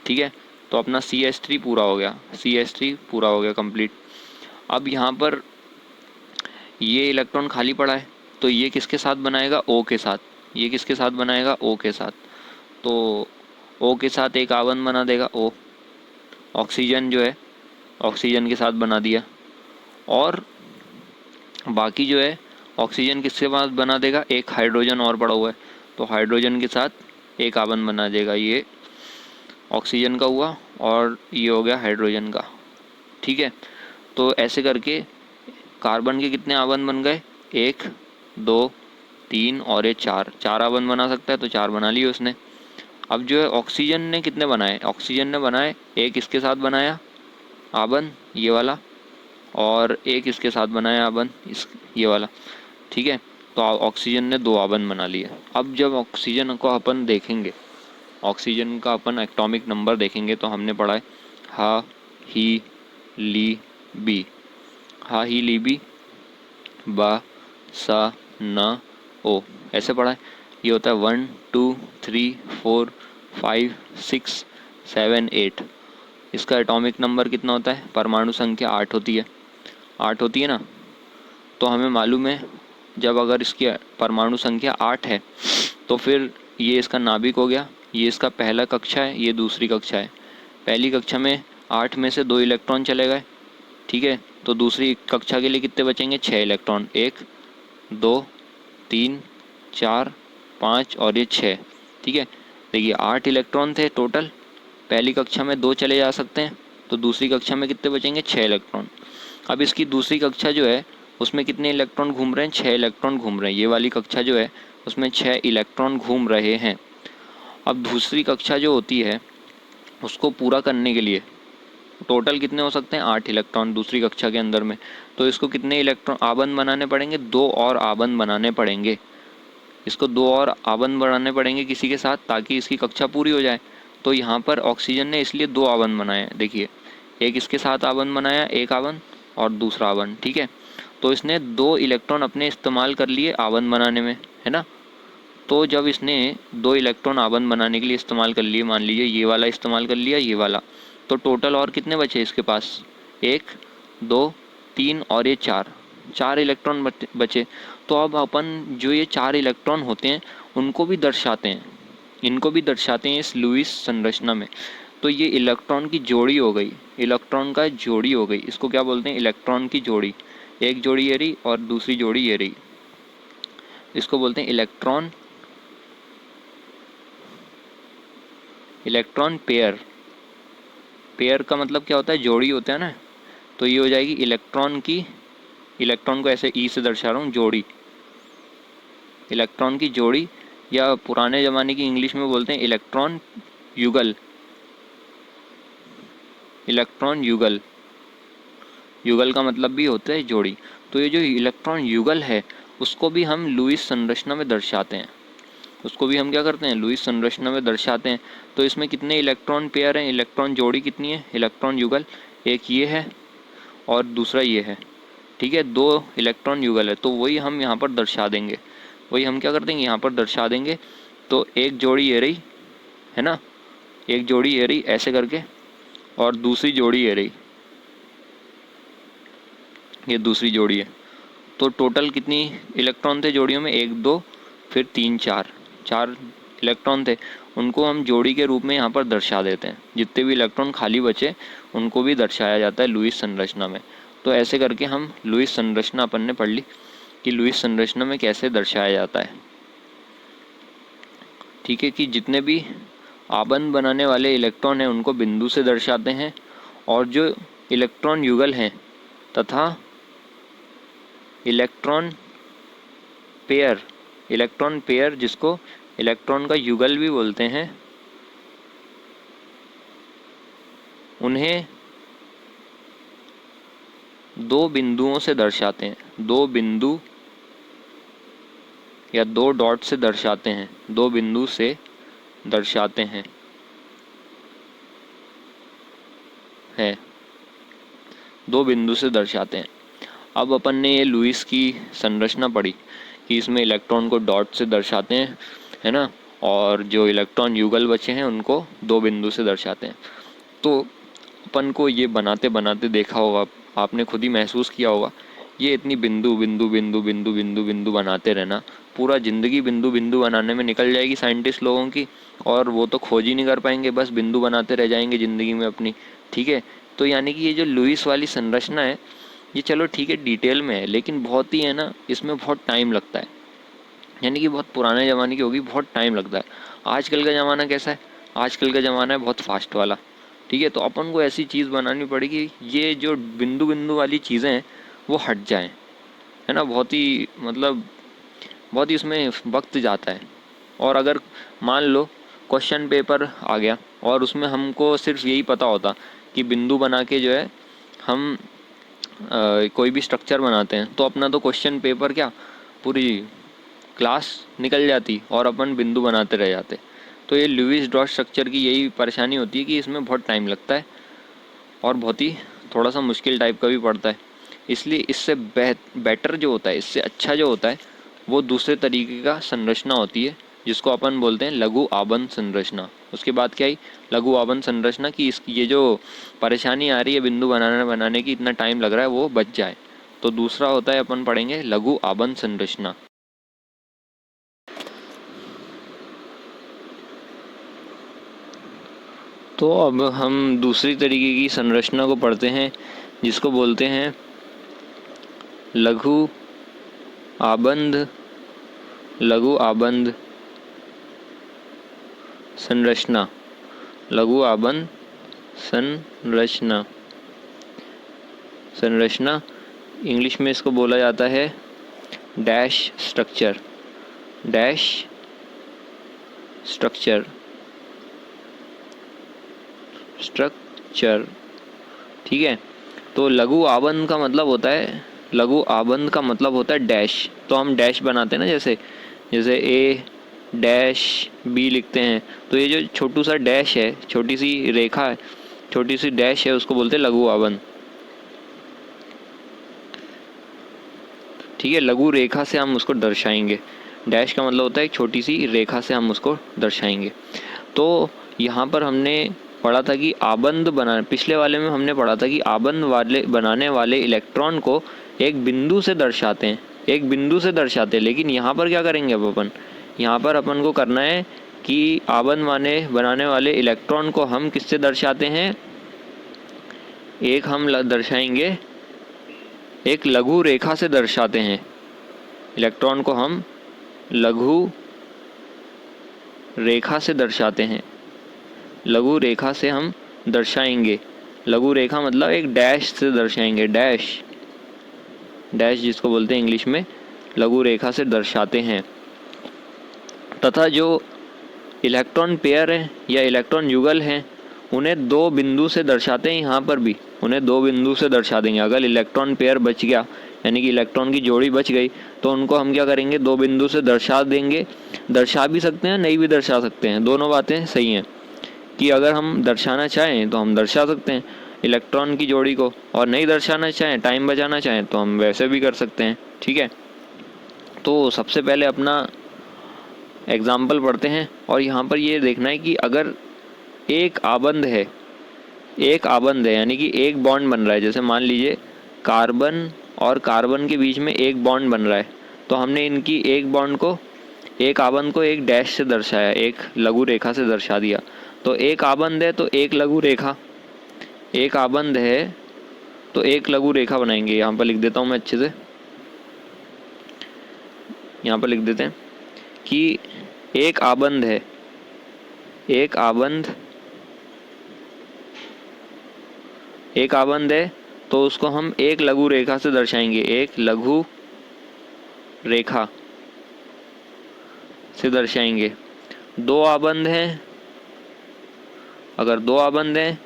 ठीक है, तो अपना CH3 पूरा हो गया, CH3 पूरा हो गया कंप्लीट। अब यहाँ पर ये इलेक्ट्रॉन खाली पड़ा है, तो ये किसके साथ बनाएगा, O के साथ। ये किसके साथ बनाएगा, O के साथ। तो O के साथ एक आवन बना देगा O, ऑक्सीजन जो है ऑक्सीजन के साथ बना दिया। और बाकी जो है ऑक्सीजन किसके साथ बना देगा, एक हाइड्रोजन और पड़ा हुआ है, तो हाइड्रोजन के साथ एक आवन बना देगा। ये ऑक्सीजन का हुआ और ये हो गया हाइड्रोजन का। ठीक है, तो ऐसे करके कार्बन के कितने आवन बन गए, 1 2 3 और ये 4 आवन बना सकता है, तो 4 बना लिए उसने। अब जो है ऑक्सीजन ने कितने बनाए, ऑक्सीजन ने बनाए एक इसके साथ बनाया आवन, ये वाला, और एक इसके साथ बनाया आबंध, इस ये वाला, ठीक है। तो ऑक्सीजन ने 2 आबंध बना लिए। अब जब ऑक्सीजन को अपन देखेंगे, ऑक्सीजन का अपन एटॉमिक नंबर देखेंगे तो हमने पढ़ा है हा ही ली बी, हा ही ली बी बा सा ना ओ, ऐसे पढ़ा है। ये होता है 1 2 3 4 5 6 7 8। इसका एटॉमिक नंबर कितना होता है? परमाणु संख्या 8 होती है, 8 होती है ना। तो हमें मालूम है जब अगर इसकी परमाणु संख्या 8 है तो फिर ये इसका नाभिक हो गया, ये इसका पहला कक्षा है, ये दूसरी कक्षा है। पहली कक्षा में 8 में से 2 इलेक्ट्रॉन चले गए, ठीक है। तो दूसरी कक्षा के लिए कितने बचेंगे? 6 इलेक्ट्रॉन, 1 2 3 4 5 और ये 6, ठीक है। देखिए 8 इलेक्ट्रॉन थे टोटल, पहली कक्षा में 2 चले जा सकते हैं, तो दूसरी कक्षा में कितने बचेंगे? 6 इलेक्ट्रॉन। अब इसकी दूसरी कक्षा जो है उसमें कितने इलेक्ट्रॉन घूम रहे हैं? 6 इलेक्ट्रॉन घूम रहे हैं। ये वाली कक्षा जो है उसमें 6 इलेक्ट्रॉन घूम रहे हैं। अब दूसरी कक्षा जो होती है उसको पूरा करने के लिए टोटल कितने हो सकते हैं? 8 इलेक्ट्रॉन दूसरी कक्षा के अंदर में। तो इसको कितने इलेक्ट्रॉन आबंध बनाने पड़ेंगे? 2 और आबंध बनाने पड़ेंगे। इसको 2 और आबंध बनाने पड़ेंगे किसी के साथ, ताकि इसकी कक्षा पूरी हो जाए। तो यहाँ पर ऑक्सीजन ने इसलिए 2 आबंध बनाए हैं। देखिए एक इसके साथ आबंध बनाया, एक आबंध और दूसरा आबंध, ठीक है। तो इसने 2 इलेक्ट्रॉन अपने इस्तेमाल कर लिए आबंध बनाने में, है ना। तो जब इसने 2 इलेक्ट्रॉन आबंध बनाने के लिए इस्तेमाल कर लिए, मान लीजिए ये वाला इस्तेमाल कर लिया, ये वाला, तो टोटल और कितने बचे इसके पास? 1 2 3 और ये 4, 4 इलेक्ट्रॉन बचे। तो अब अपन जो ये 4 इलेक्ट्रॉन होते हैं उनको भी दर्शाते हैं, इनको भी दर्शाते हैं इस लुईस संरचना में। तो ये इलेक्ट्रॉन की जोड़ी हो गई, इलेक्ट्रॉन का जोड़ी हो गई। इसको क्या बोलते हैं? इलेक्ट्रॉन की जोड़ी। एक जोड़ी ये रही और दूसरी जोड़ी ये रही, इसको बोलते हैं इलेक्ट्रॉन, इलेक्ट्रॉन पेयर। पेयर का मतलब क्या होता है? जोड़ी होता है ना। तो ये हो जाएगी इलेक्ट्रॉन की, इलेक्ट्रॉन को ऐसे ई से दर्शा रहा हूँ, जोड़ी, इलेक्ट्रॉन की जोड़ी, या पुराने ज़माने की इंग्लिश में बोलते हैं इलेक्ट्रॉन युगल, इलेक्ट्रॉन युगल। युगल का मतलब भी होता है जोड़ी। तो ये जो इलेक्ट्रॉन युगल है उसको भी हम लुईस संरचना में दर्शाते हैं, उसको भी हम क्या करते हैं? लुईस संरचना में दर्शाते हैं। तो इसमें कितने इलेक्ट्रॉन पेयर हैं? इलेक्ट्रॉन जोड़ी कितनी है? इलेक्ट्रॉन युगल एक ये है और दूसरा ये है, ठीक है। 2 इलेक्ट्रॉन युगल है, तो वही हम यहाँ पर दर्शा देंगे, वही हम क्या कर देंगे? यहाँ पर दर्शा देंगे। तो एक जोड़ी ये रही, है ना, एक जोड़ी ये रही ऐसे करके, और दूसरी जोड़ी ये रही, ये दूसरी जोड़ी है। तो टोटल कितनी इलेक्ट्रॉन थे जोड़ियों में? 1 2 फिर 3 4, 4 इलेक्ट्रॉन थे। उनको हम जोड़ी के रूप में यहाँ पर दर्शा देते हैं। जितने भी इलेक्ट्रॉन खाली बचे उनको भी दर्शाया जाता है लुईस संरचना में। तो ऐसे करके हम लुईस संरचना अपन ने पढ़ ली कि लुईस संरचना में कैसे दर्शाया जाता है, ठीक है। कि जितने भी आबंध बनाने वाले इलेक्ट्रॉन हैं उनको बिंदु से दर्शाते हैं, और जो इलेक्ट्रॉन युगल हैं तथा इलेक्ट्रॉन पेयर, इलेक्ट्रॉन पेयर जिसको इलेक्ट्रॉन का युगल भी बोलते हैं, उन्हें 2 बिंदुओं से दर्शाते हैं, 2 बिंदु या 2 डॉट से दर्शाते हैं, 2 बिंदु से दर्शाते हैं, है 2 बिंदु से दर्शाते हैं। अब अपन ने ये लुईस की संरचना पढ़ी कि इसमें इलेक्ट्रॉन को डॉट से दर्शाते हैं, है ना, और जो इलेक्ट्रॉन युगल बचे हैं उनको 2 बिंदु से दर्शाते हैं। तो अपन को ये बनाते बनाते देखा होगा, आपने खुद ही महसूस किया होगा, ये इतनी बिंदु बिंदु बिंदु बिंदु बिंदु बिंदु बनाते रहना, पूरा ज़िंदगी बिंदु बिंदु बनाने में निकल जाएगी साइंटिस्ट लोगों की, और वो तो खोज ही नहीं कर पाएंगे, बस बिंदु बनाते रह जाएंगे ज़िंदगी में अपनी, ठीक है। तो यानी कि ये जो लुईस वाली संरचना है ये चलो ठीक है डिटेल में है, लेकिन बहुत ही है ना, इसमें बहुत टाइम लगता है, यानी कि बहुत पुराने ज़माने की होगी, बहुत टाइम लगता है। आजकल का ज़माना कैसा है? आजकल का ज़माना है बहुत फास्ट वाला, ठीक है। तो अपन को ऐसी चीज़ बनानी पड़ेगी ये जो बिंदु बिंदु वाली चीज़ें हैं वो हट जाएं, है ना। बहुत ही मतलब बहुत ही इसमें वक्त जाता है। और अगर मान लो क्वेश्चन पेपर आ गया और उसमें हमको सिर्फ यही पता होता कि बिंदु बना के जो है हम कोई भी स्ट्रक्चर बनाते हैं तो अपना तो क्वेश्चन पेपर क्या पूरी क्लास निकल जाती और अपन बिंदु बनाते रह जाते। तो ये लुईस डॉट स्ट्रक्चर की यही परेशानी होती है कि इसमें बहुत टाइम लगता है और बहुत ही थोड़ा सा मुश्किल टाइप का भी पड़ता है। इसलिए इससे बेटर जो होता है, इससे अच्छा जो होता है वो दूसरे तरीके का संरचना होती है जिसको अपन बोलते हैं लघु आबंध संरचना। उसके बाद क्या आई, लघु आबंध संरचना की इस ये जो परेशानी आ रही है बिंदु बनाने की, इतना टाइम लग रहा है, वो बच जाए। तो दूसरा होता है अपन पढ़ेंगे लघु आबंध संरचना। तो अब हम दूसरी तरीके की संरचना को पढ़ते हैं जिसको बोलते हैं लघु आबंध संरचना। लघु आबंध संरचना इंग्लिश में इसको बोला जाता है डैश स्ट्रक्चर। ठीक है। तो लघु आबंध का मतलब होता है डैश। तो हम डैश बनाते हैं ना, जैसे ए डैश बी लिखते हैं, तो ये जो छोटू सा डैश है, छोटी सी रेखा है, छोटी सी डैश है, उसको बोलते हैं लघु आबंध। ठीक है, लघु रेखा से हम उसको दर्शाएंगे। डैश का मतलब होता है एक छोटी सी रेखा से हम उसको दर्शाएंगे। तो यहाँ पर हमने पढ़ा था कि पिछले वाले में हमने पढ़ा था कि आबंध बनाने वाले इलेक्ट्रॉन को एक बिंदु से दर्शाते हैं, लेकिन यहाँ पर क्या करेंगे अब अपन, यहाँ पर अपन को करना है कि आबंध बनाने वाले इलेक्ट्रॉन को हम किससे दर्शाते हैं, एक हम दर्शाएंगे एक लघु रेखा से दर्शाते हैं। इलेक्ट्रॉन को हम लघु रेखा से दर्शाते हैं, लघु रेखा से हम दर्शाएंगे। लघु रेखा मतलब एक डैश से दर्शाएंगे, डैश जिसको बोलते हैं इंग्लिश में लघु रेखा से दर्शाते हैं। तथा जो इलेक्ट्रॉन पेयर है या इलेक्ट्रॉन युगल हैं उन्हें दो बिंदु से दर्शाते हैं। यहाँ पर भी उन्हें दो बिंदु से दर्शा देंगे। अगर इलेक्ट्रॉन पेयर बच गया, यानी कि इलेक्ट्रॉन की जोड़ी बच गई, तो उनको हम क्या करेंगे, दो बिंदु से दर्शा देंगे। दर्शा भी सकते हैं, नहीं भी दर्शा सकते हैं, दोनों बातें सही हैं कि अगर हम दर्शाना चाहें तो हम दर्शा सकते हैं इलेक्ट्रॉन की जोड़ी को, और नहीं दर्शाना चाहें, टाइम बचाना चाहें, तो हम वैसे भी कर सकते हैं। ठीक है, तो सबसे पहले अपना एग्जाम्पल पढ़ते हैं। और यहाँ पर ये देखना है कि अगर एक आबंध है यानी कि एक बॉन्ड बन रहा है, जैसे मान लीजिए कार्बन और कार्बन के बीच में एक बॉन्ड बन रहा है, तो हमने इनकी एक आबंध को एक डैश से दर्शाया, एक लघु रेखा से दर्शा दिया। तो एक आबंध है तो एक लघु रेखा बनाएंगे। यहाँ पर लिख देता हूँ मैं अच्छे से, यहाँ पर लिख देते हैं कि एक आबंध है तो उसको हम एक लघु रेखा से दर्शाएंगे, एक लघु रेखा से दर्शाएंगे। दो आबंध हैं, अगर दो आबंध हैं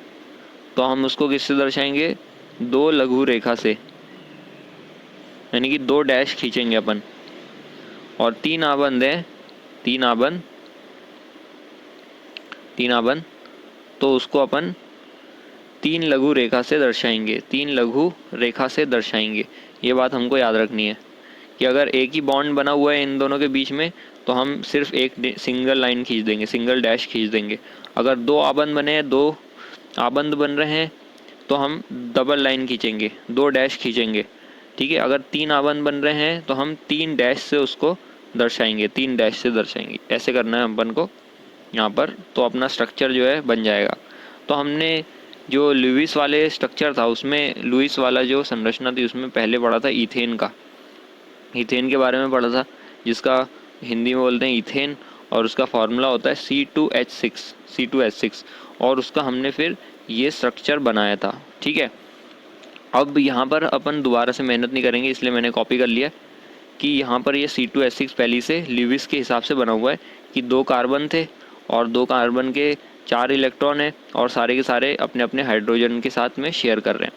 तो हम उसको किससे दर्शाएंगे, दो लघु रेखा से, यानी कि दो डैश खींचेंगे अपन। और तीन आबंध है, तीन आबंध तो उसको अपन तीन लघु रेखा से दर्शाएंगे। ये बात हमको याद रखनी है कि अगर एक ही बॉन्ड बना हुआ है इन दोनों के बीच में तो हम सिर्फ एक सिंगल लाइन खींच देंगे, सिंगल डैश खींच देंगे। अगर दो आबंध बने हैं, दो आबंध बन रहे हैं, तो हम डबल लाइन खींचेंगे, दो डैश खींचेंगे। ठीक है, अगर तीन आबंध बन रहे हैं तो हम तीन डैश से उसको दर्शाएंगे, ऐसे करना है अपन को यहाँ पर। तो अपना स्ट्रक्चर जो है बन जाएगा। तो हमने जो लुईस वाले स्ट्रक्चर था उसमें, लुईस वाला जो संरचना थी उसमें पहले पढ़ा था ईथेन के बारे में पढ़ा था, जिसका हिंदी में बोलते हैं ईथेन, और उसका फार्मूला होता है C2H6, और उसका हमने फिर ये स्ट्रक्चर बनाया था। ठीक है, अब यहाँ पर अपन दोबारा से मेहनत नहीं करेंगे, इसलिए मैंने कॉपी कर लिया कि यहाँ पर ये C2H6 पहले से लुईस के हिसाब से बना हुआ है कि दो कार्बन थे और दो कार्बन के 4 इलेक्ट्रॉन है और सारे के सारे अपने अपने हाइड्रोजन के साथ में शेयर कर रहे हैं।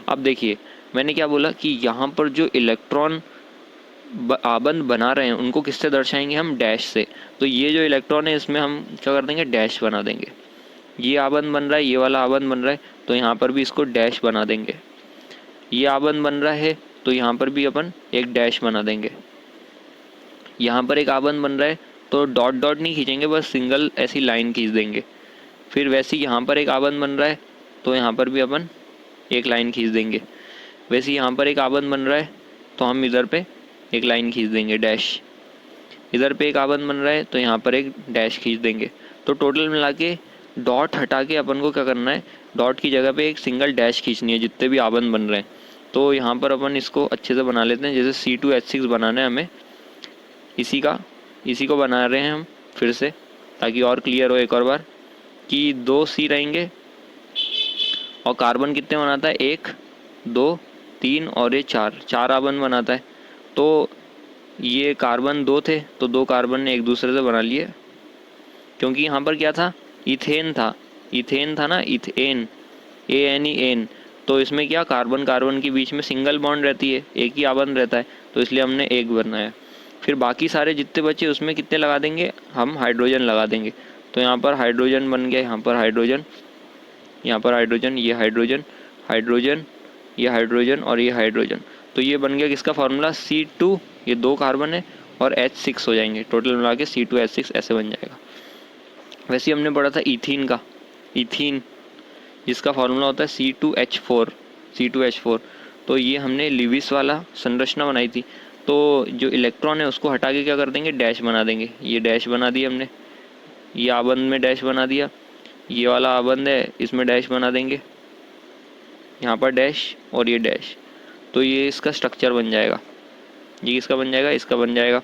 अब देखिए मैंने क्या बोला कि यहाँ पर जो इलेक्ट्रॉन आबंध बना रहे हैं उनको किससे दर्शाएंगे हम, डैश से। तो ये जो इलेक्ट्रॉन है इसमें हम क्या कर देंगे, डैश बना देंगे। ये आबंध बन रहा है, ये वाला आबंध बन रहा है, तो यहाँ पर भी इसको डैश बना देंगे। ये आबंध बन रहा है तो यहाँ पर भी अपन एक डैश बना देंगे। यहाँ पर एक आबंध बन रहा है तो डॉट डॉट नहीं खींचेंगे, बस सिंगल ऐसी लाइन खींच देंगे। फिर वैसे यहाँ पर एक आबंध बन रहा है तो यहाँ पर भी अपन एक लाइन खींच देंगे। वैसे यहाँ पर एक आबंध बन रहा है तो हम इधर पे एक लाइन खींच देंगे, डैश। इधर पे एक आबंध बन रहा है तो यहाँ पर एक डैश खींच देंगे। तो टोटल मिला के डॉट हटा के अपन को क्या करना है, डॉट की जगह पे एक सिंगल डैश खींचनी है जितने भी आबंध बन रहे हैं। तो यहाँ पर अपन इसको अच्छे से बना लेते हैं। जैसे C2H6 बनाना है हमें, इसी को बना रहे हैं हम फिर से, ताकि और क्लियर हो एक और बार कि 2 C रहेंगे और कार्बन कितने बनाता है, 1 2 3 और ये 4 आबंध बनाता है। तो ये कार्बन 2 थे तो 2 कार्बन ने एक दूसरे से बना लिए, क्योंकि यहाँ पर क्या था, इथेन था ना, इथेन, ANEN। तो इसमें क्या, कार्बन कार्बन के बीच में सिंगल बॉन्ड रहती है, एक ही आबंध रहता है, तो इसलिए हमने एक बनाया। फिर बाकी सारे जितने बचे उसमें कितने लगा देंगे हम, हाइड्रोजन लगा देंगे। तो यहाँ पर हाइड्रोजन बन गया, यहाँ पर हाइड्रोजन, यहाँ पर हाइड्रोजन, ये हाइड्रोजन, हाइड्रोजन, ये हाइड्रोजन और ये हाइड्रोजन। तो ये बन गया किसका फार्मूला, C2, ये 2 कार्बन है और H6 हो जाएंगे, टोटल मिला के C2H6 ऐसे बन जाएगा। वैसे हमने पढ़ा था इथीन का, इथीन जिसका फार्मूला होता है C2H4। तो ये हमने लिविस वाला संरचना बनाई थी। तो जो इलेक्ट्रॉन है उसको हटा के क्या कर देंगे, डैश बना देंगे। ये डैश बना दिया हमने, ये आबंध में डैश बना दिया, ये वाला आबंध है इसमें डैश बना देंगे, यहाँ पर डैश और ये डैश। तो ये इसका स्ट्रक्चर बन जाएगा। ये किसका बन जाएगा, इसका बन जाएगा।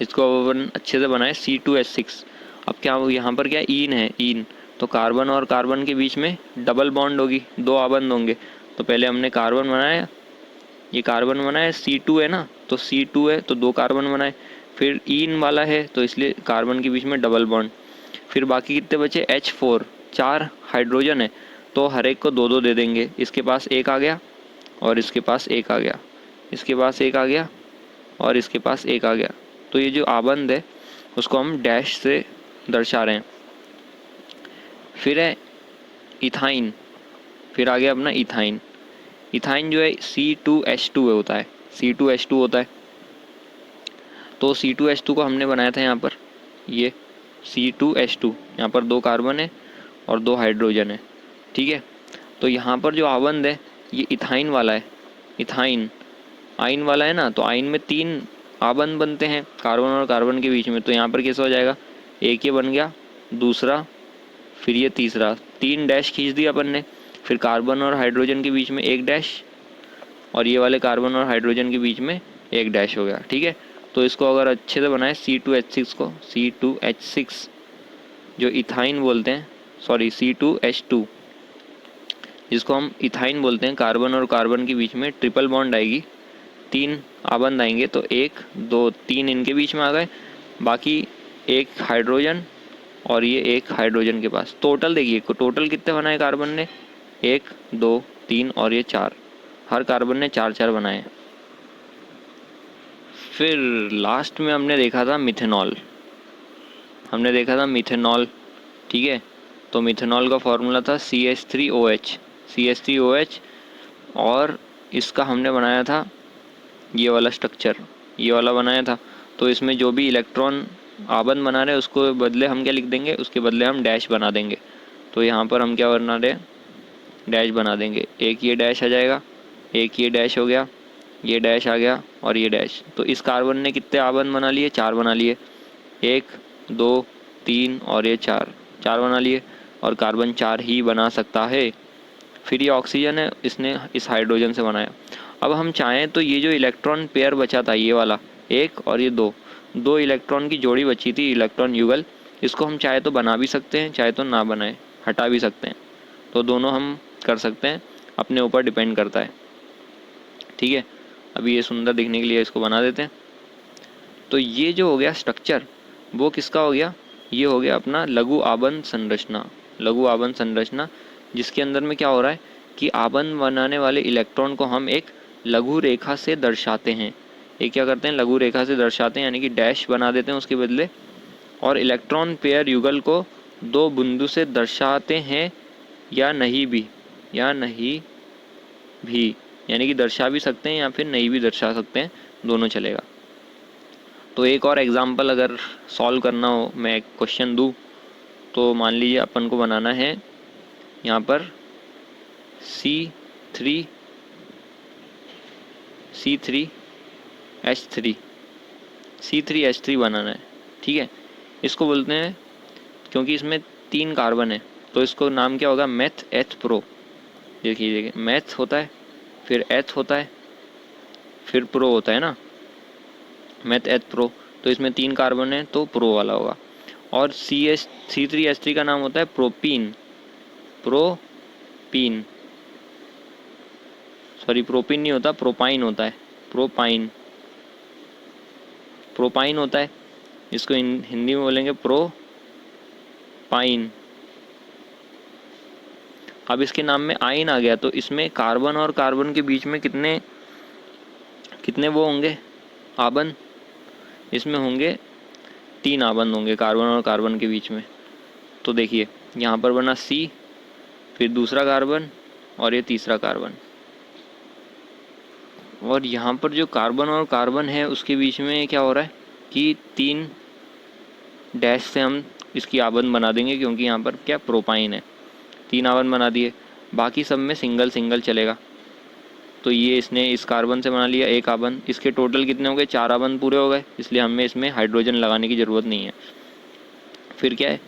इसको अपन अच्छे से बनाए C2H6। अब क्या यहाँ पर क्या ईन है, ईन, तो कार्बन और कार्बन के बीच में डबल बॉन्ड होगी, 2 आबंध होंगे। तो पहले हमने कार्बन बनाया, ये कार्बन बनाया, C2 है ना, तो C2 है तो 2 कार्बन बनाए। फिर ईन वाला है तो इसलिए कार्बन के बीच में डबल बॉन्ड। फिर बाकी कितने बचे, H4, 4 हाइड्रोजन है तो हर एक को 2 दे देंगे। इसके पास एक आ गया और इसके पास एक आ गया, इसके पास एक आ गया और इसके पास एक आ गया। तो ये जो आबंध है उसको हम डैश से दर्शा रहे हैं। फिर है इथाइन, फिर आ गया अपना इथाइन। इथाइन जो है C2H2 होता है, C2H2 होता है। तो C2H2 को हमने बनाया था यहाँ पर, ये C2H2, यहाँ पर 2 कार्बन है और 2 हाइड्रोजन है, ठीक है। तो यहाँ पर जो आबंध है ये इथाइन वाला है, इथाइन आइन वाला है ना, तो आइन में 3 आबंध बनते हैं कार्बन और कार्बन के बीच में। तो यहाँ पर कैसे हो जाएगा, एक ये बन गया, दूसरा, फिर ये तीसरा, 3 डैश खींच दिया अपन ने। फिर कार्बन और हाइड्रोजन के बीच में एक डैश और ये वाले कार्बन और हाइड्रोजन के बीच में एक डैश हो गया, ठीक है। तो इसको अगर अच्छे से बनाए C2H6 को, C2H6 जो इथाइन बोलते हैं, सॉरी C2H2 जिसको हम इथाइन बोलते हैं, कार्बन और कार्बन के बीच में ट्रिपल बॉन्ड आएगी, 3 आबंध आएंगे। तो 1 2 3 इनके बीच में आ गए, बाकी एक हाइड्रोजन और ये एक हाइड्रोजन के पास। टोटल देखिए, टोटल कितने बनाए कार्बन ने, 1 2 3 और ये 4, हर कार्बन ने 4 बनाए। फिर लास्ट में हमने देखा था मिथेनॉल, ठीक है। तो मिथेनॉल का फॉर्मूला था CH3OH, और इसका हमने बनाया था ये वाला स्ट्रक्चर, ये वाला बनाया था। तो इसमें जो भी इलेक्ट्रॉन आबंध बना रहे हैं उसको बदले हम क्या लिख देंगे, उसके बदले हम डैश बना देंगे। तो यहाँ पर हम क्या बना रहे हैं, डैश बना देंगे। एक ये डैश आ जाएगा, एक ये डैश हो गया, ये डैश आ गया और ये डैश। तो इस कार्बन ने कितने आबंध बना लिए, 4 बना लिए, 1 2 3 और ये 4 बना लिए। और कार्बन 4 ही बना सकता है। फिर ये ऑक्सीजन है, इसने इस हाइड्रोजन से बनाया। अब हम चाहें तो ये जो इलेक्ट्रॉन पेयर बचा था, ये वाला 1 और ये 2 इलेक्ट्रॉन की जोड़ी बची थी, इलेक्ट्रॉन युगल, इसको हम चाहे तो बना भी सकते हैं, चाहे तो ना बनाए, हटा भी सकते हैं। तो दोनों हम कर सकते हैं, अपने ऊपर डिपेंड करता है, ठीक है। अभी ये सुंदर दिखने के लिए इसको बना देते हैं। तो ये जो हो गया स्ट्रक्चर, वो किसका हो गया, ये हो गया अपना लघु आबंध संरचना, जिसके अंदर में क्या हो रहा है कि आबंध बनाने वाले इलेक्ट्रॉन को हम एक लघु रेखा से दर्शाते हैं। ये क्या करते हैं, लघु रेखा से दर्शाते हैं, यानी कि डैश बना देते हैं उसके बदले। और इलेक्ट्रॉन पेयर युगल को दो बिंदु से दर्शाते हैं या नहीं भी, यानी कि दर्शा भी सकते हैं या फिर नहीं भी दर्शा सकते हैं, दोनों चलेगा। तो एक और एग्जांपल अगर सॉल्व करना हो, मैं एक क्वेश्चन दूँ तो मान लीजिए अपन को बनाना है यहाँ पर C3H3 बनाना है, ठीक है। इसको बोलते हैं, क्योंकि इसमें 3 कार्बन है तो इसको नाम क्या होगा, मेथ एथ प्रो। देखिए मैथ होता है, फिर एथ होता है, फिर प्रो होता है ना, मैथ एथ प्रो। तो इसमें 3 कार्बन है तो प्रो वाला होगा। और C3H3 का नाम होता है प्रोपीन, सॉरी प्रोपीन नहीं होता, प्रोपाइन होता है, प्रोपाइन होता है। इसको हिंदी में बोलेंगे प्रोपाइन। अब इसके नाम में आइन आ गया तो इसमें कार्बन और कार्बन के बीच में कितने वो होंगे, आबंध। इसमें होंगे 3 आबंध होंगे कार्बन और कार्बन के बीच में। तो देखिए यहाँ पर बना C, फिर दूसरा कार्बन और ये तीसरा कार्बन। और यहाँ पर जो कार्बन और कार्बन है उसके बीच में क्या हो रहा है कि 3 डैश से हम इसकी आबंध बना देंगे, क्योंकि यहाँ पर क्या प्रोपाइन है। 3 आबंध बना दिए, बाकी सब में सिंगल चलेगा। तो ये इसने इस कार्बन से बना लिया 1 आबंध। इसके टोटल कितने हो गए, 4 आबंध पूरे हो गए, इसलिए हमें इसमें हाइड्रोजन लगाने की ज़रूरत नहीं है। फिर क्या है,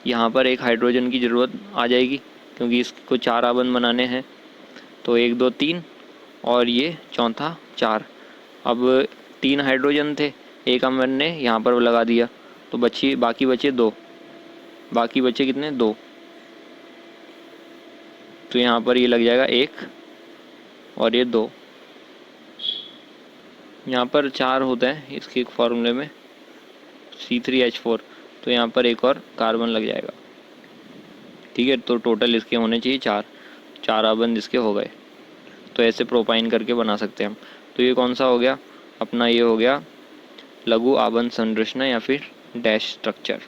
यहाँ पर एक हाइड्रोजन की ज़रूरत आ जाएगी, क्योंकि इसको 4 आबंध बनाने हैं। तो 1 2 3 और ये चौथा 4। अब 3 हाइड्रोजन थे, 1 हमने ने यहाँ पर लगा दिया, तो बाकी बचे 2। बाकी बचे कितने, 2। तो यहाँ पर ये लग जाएगा 1 और ये 2। यहाँ पर 4 होता है इसके फॉर्मूले में C3H4, तो यहाँ पर एक और कार्बन लग जाएगा, ठीक है। तो टोटल इसके होने चाहिए 4 आबंध इसके हो गए। तो ऐसे प्रोपाइन करके बना सकते हैं हम। तो ये कौन सा हो गया अपना, ये हो गया लघु आबंध संरचना या फिर डैश स्ट्रक्चर।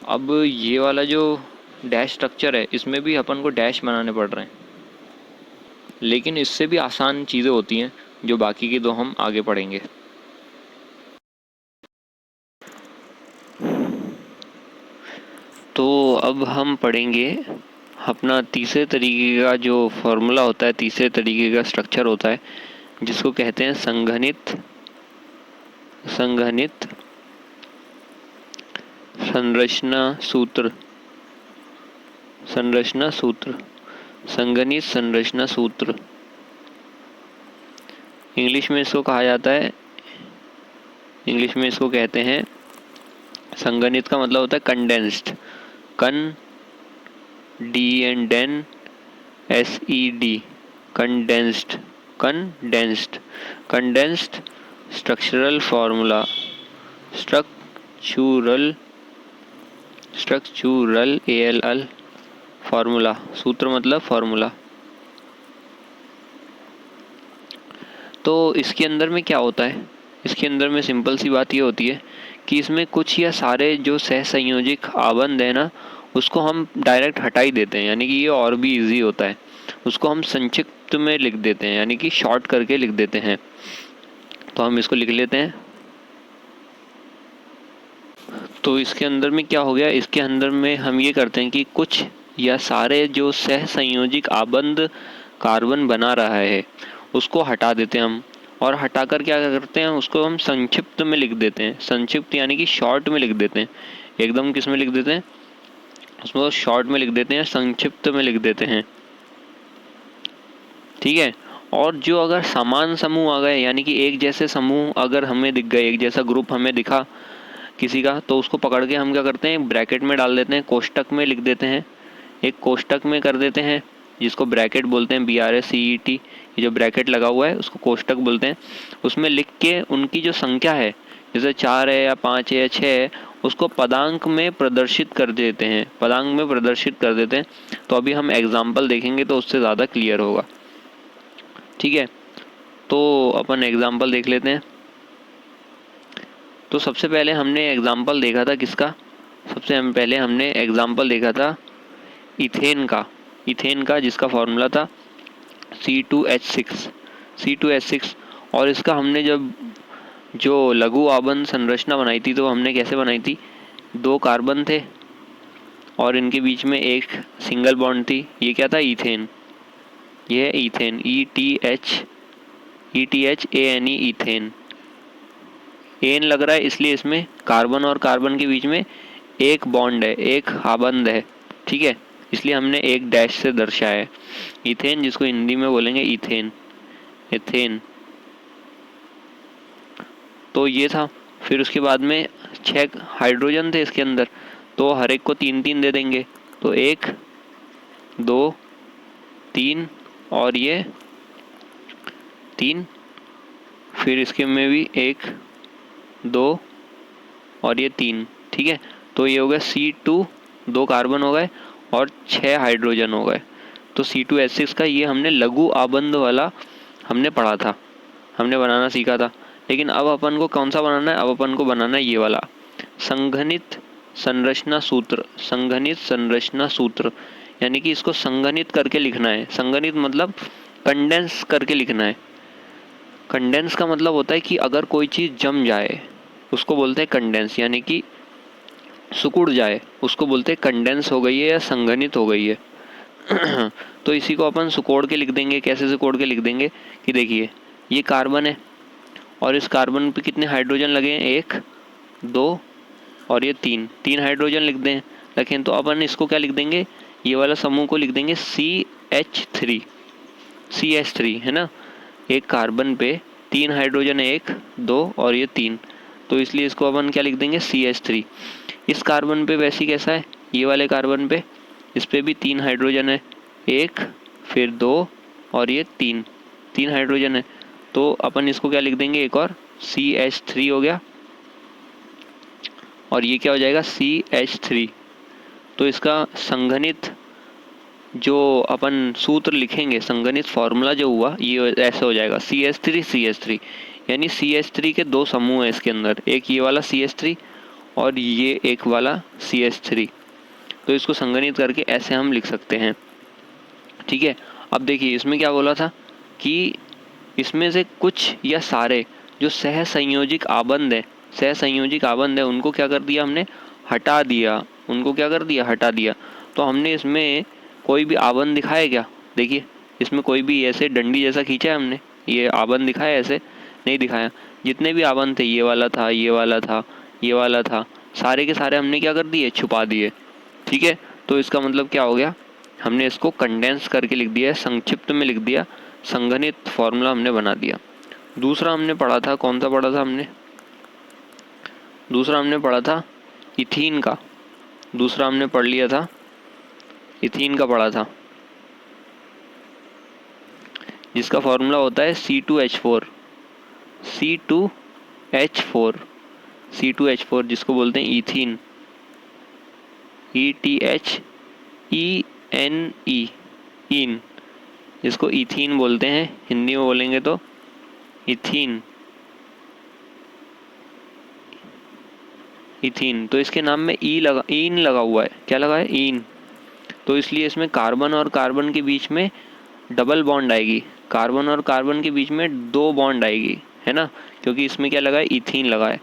अब ये वाला जो डैश स्ट्रक्चर है इसमें भी अपन को डैश बनाने पड़ रहे हैं, लेकिन इससे भी आसान चीज़ें होती हैं जो बाकी की 2 हम आगे पढ़ेंगे। तो अब हम पढ़ेंगे अपना तीसरे तरीके का जो फॉर्मूला होता है, तीसरे तरीके का स्ट्रक्चर होता है, जिसको कहते हैं संघनित संरचना सूत्र। संघनित संरचना सूत्र इंग्लिश में इसको कहा जाता है, इंग्लिश में इसको कहते हैं, संघनित का मतलब होता है condensed, condensed structural formula, structural ALL formula, सूत्र मतलब फार्मूला। तो इसके अंदर में क्या होता है, इसके अंदर में सिंपल सी बात ये होती है कि इसमें कुछ या सारे जो सहसंयोजिक आबंध है ना, उसको हम डायरेक्ट हटा ही देते हैं, यानी कि ये और भी इजी होता है। उसको हम संक्षिप्त में लिख देते हैं, यानी कि शॉर्ट करके लिख देते हैं। तो हम इसको लिख लेते हैं। तो इसके अंदर में क्या हो गया, इसके अंदर में हम ये करते हैं कि कुछ या सारे जो सहसंयोजिक आबंध कार्बन बना रहा है उसको हटा देते हैं हम, और हटाकर क्या करते हैं, उसको हम संक्षिप्त में लिख देते हैं। संक्षिप्त यानी कि शॉर्ट में लिख देते हैं, एकदम किस में लिख देते हैं, उसमें शॉर्ट में लिख देते हैं, संक्षिप्त में लिख देते हैं, ठीक है। और जो अगर समान समूह आ गए, यानी कि एक जैसे समूह अगर हमें दिख गए, एक जैसा ग्रुप हमें दिखा किसी का, तो उसको पकड़ के हम क्या करते हैं, ब्रैकेट में डाल देते हैं, कोष्टक में लिख देते हैं, एक कोष्टक में कर देते हैं, जिसको ब्रैकेट बोलते हैं, BRACET, ये जो ब्रैकेट लगा हुआ है उसको कोष्टक बोलते हैं। उसमें लिख के उनकी जो संख्या है, जैसे 4 है या 5 है या 6 है, उसको पदांक में प्रदर्शित कर देते हैं, पदांक में प्रदर्शित कर देते हैं। तो अभी हम एग्जाम्पल देखेंगे तो उससे ज़्यादा क्लियर होगा, ठीक है। तो अपन एग्जाम्पल देख लेते हैं। तो सबसे पहले हमने एग्जाम्पल देखा था किसका, सबसे पहले हमने एग्जाम्पल देखा था इथेन का, इथेन का जिसका फॉर्मूला था C2H6। और इसका हमने जब जो लघु आबंध संरचना बनाई थी तो हमने कैसे बनाई थी, 2 कार्बन थे और इनके बीच में एक सिंगल बॉन्ड थी। ये क्या था, ईथेन, ये है ईथेन, ETHANE ईथेन। एन लग रहा है इसलिए इसमें कार्बन और कार्बन के बीच में एक बॉन्ड है, एक आबंध है, ठीक है, इसलिए हमने एक डैश से दर्शाया है। इथेन जिसको हिंदी में बोलेंगे इथेन, इथेन। तो ये था। फिर उसके बाद में 6 हाइड्रोजन थे इसके अंदर, तो हर एक को 3-3 दे देंगे। तो 1 2 3 और ये 3, फिर इसके में भी 1 2 और ये 3, ठीक है। तो ये हो गया C2, 2 कार्बन हो गए और 6 हाइड्रोजन हो गए। तो C2H6 का ये हमने लघु आबंध वाला हमने पढ़ा था, हमने बनाना सीखा था। लेकिन अब अपन को कौन सा बनाना है, अब अपन को बनाना है ये वाला संघनित संरचना सूत्र, संघनित संरचना सूत्र, यानी कि इसको संघनित करके लिखना है। संघनित मतलब कंडेंस करके लिखना है। कंडेंस का मतलब होता है कि अगर कोई चीज़ जम जाए उसको बोलते हैं कंडेंस, यानी कि सिकुड़ जाए उसको बोलते हैं कंडेंस हो गई है या संघनित हो गई है। तो इसी को अपन सिकोड़ के लिख देंगे। कैसे सिकोड़ के लिख देंगे कि देखिए ये कार्बन है और इस कार्बन पे कितने हाइड्रोजन लगे हैं, 1 2 और ये 3 हाइड्रोजन लिख दें लेकिन। तो अपन इसको क्या लिख देंगे, ये वाला समूह को लिख देंगे CH3 है ना। एक कार्बन पे 3 हाइड्रोजन है, 1 2 और ये 3, तो इसलिए इसको अपन क्या लिख देंगे, CH3। इस कार्बन पे वैसे कैसा है, ये वाले कार्बन पे इस पे भी 3 हाइड्रोजन है, 1 फिर 2 और ये 3 हाइड्रोजन है। तो अपन इसको क्या लिख देंगे, एक और CH3 हो गया और ये क्या हो जाएगा, CH3। तो इसका संघनित जो अपन सूत्र लिखेंगे, संघनित फॉर्मूला जो हुआ ये ऐसा हो जाएगा CH3 यानी CH3 के 2 समूह है इसके अंदर, एक ये वाला CH3 और ये एक वाला CH3। तो इसको संघनित करके ऐसे हम लिख सकते हैं, ठीक है। अब देखिए इसमें क्या बोला था कि इसमें से कुछ या सारे जो सहसंयोजिक आबंध है उनको क्या कर दिया हमने, हटा दिया। उनको क्या कर दिया, हटा दिया। तो हमने इसमें कोई भी आबंध दिखाया क्या, देखिए इसमें कोई भी ऐसे डंडी जैसा खींचा है हमने, ये आबंध दिखाया, ऐसे नहीं दिखाया। जितने भी आबंध थे, ये वाला था, ये वाला था, ये वाला था, सारे के सारे हमने क्या कर दिए, छुपा दिए, ठीक है। तो इसका मतलब क्या हो गया, हमने इसको कंडेंस करके लिख दिया, संक्षिप्त में लिख दिया, संघनित फॉर्मूला हमने बना दिया। दूसरा हमने पढ़ा था, कौन सा पढ़ा था हमने, दूसरा हमने पढ़ा था इथीन का, दूसरा हमने पढ़ लिया था इथीन का पढ़ा था, जिसका फॉर्मूला होता है C2H4 जिसको बोलते हैं इथीन, ETHENE, इन, जिसको इथीन बोलते हैं, हिंदी में बोलेंगे तो इथीन। तो इसके नाम में इन लगा हुआ है, क्या लगा है, इन। तो इसलिए इसमें कार्बन और कार्बन के बीच में डबल बॉन्ड आएगी, कार्बन और कार्बन के बीच में 2 बॉन्ड आएगी, है ना, क्योंकि इसमें क्या लगा है, इथीन लगा है।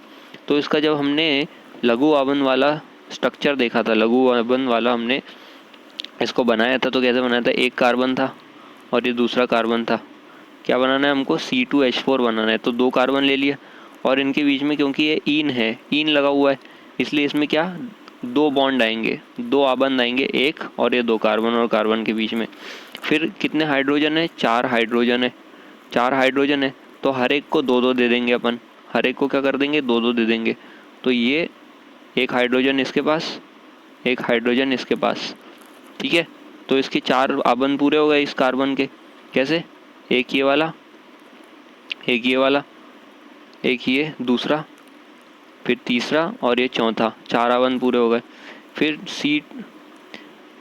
तो इसका जब हमने लघु आबंध वाला स्ट्रक्चर देखा था, लघु आबंध वाला हमने इसको बनाया था, तो कैसे बनाया था, एक कार्बन था और ये दूसरा कार्बन था। क्या बनाना है हमको, C2H4 बनाना है। तो 2 कार्बन ले लिया और इनके बीच में क्योंकि ये इन है, इन लगा हुआ है, इसलिए इसमें क्या 2 बॉन्ड आएंगे, 2 आबंध आएंगे, एक और ये 2 कार्बन और कार्बन के बीच में। फिर कितने हाइड्रोजन है, 4 हाइड्रोजन है, 4 हाइड्रोजन है। तो हर एक को 2-2 दे देंगे अपन, हर एक को क्या कर देंगे, 2-2 दे देंगे। तो ये एक हाइड्रोजन इसके पास, एक हाइड्रोजन इसके पास, ठीक है। तो इसके 4 आबंध पूरे हो गए इस कार्बन के। कैसे, एक ये वाला, एक ये वाला, एक ये दूसरा फिर तीसरा और ये चौथा, 4 आबंध पूरे हो गए। फिर C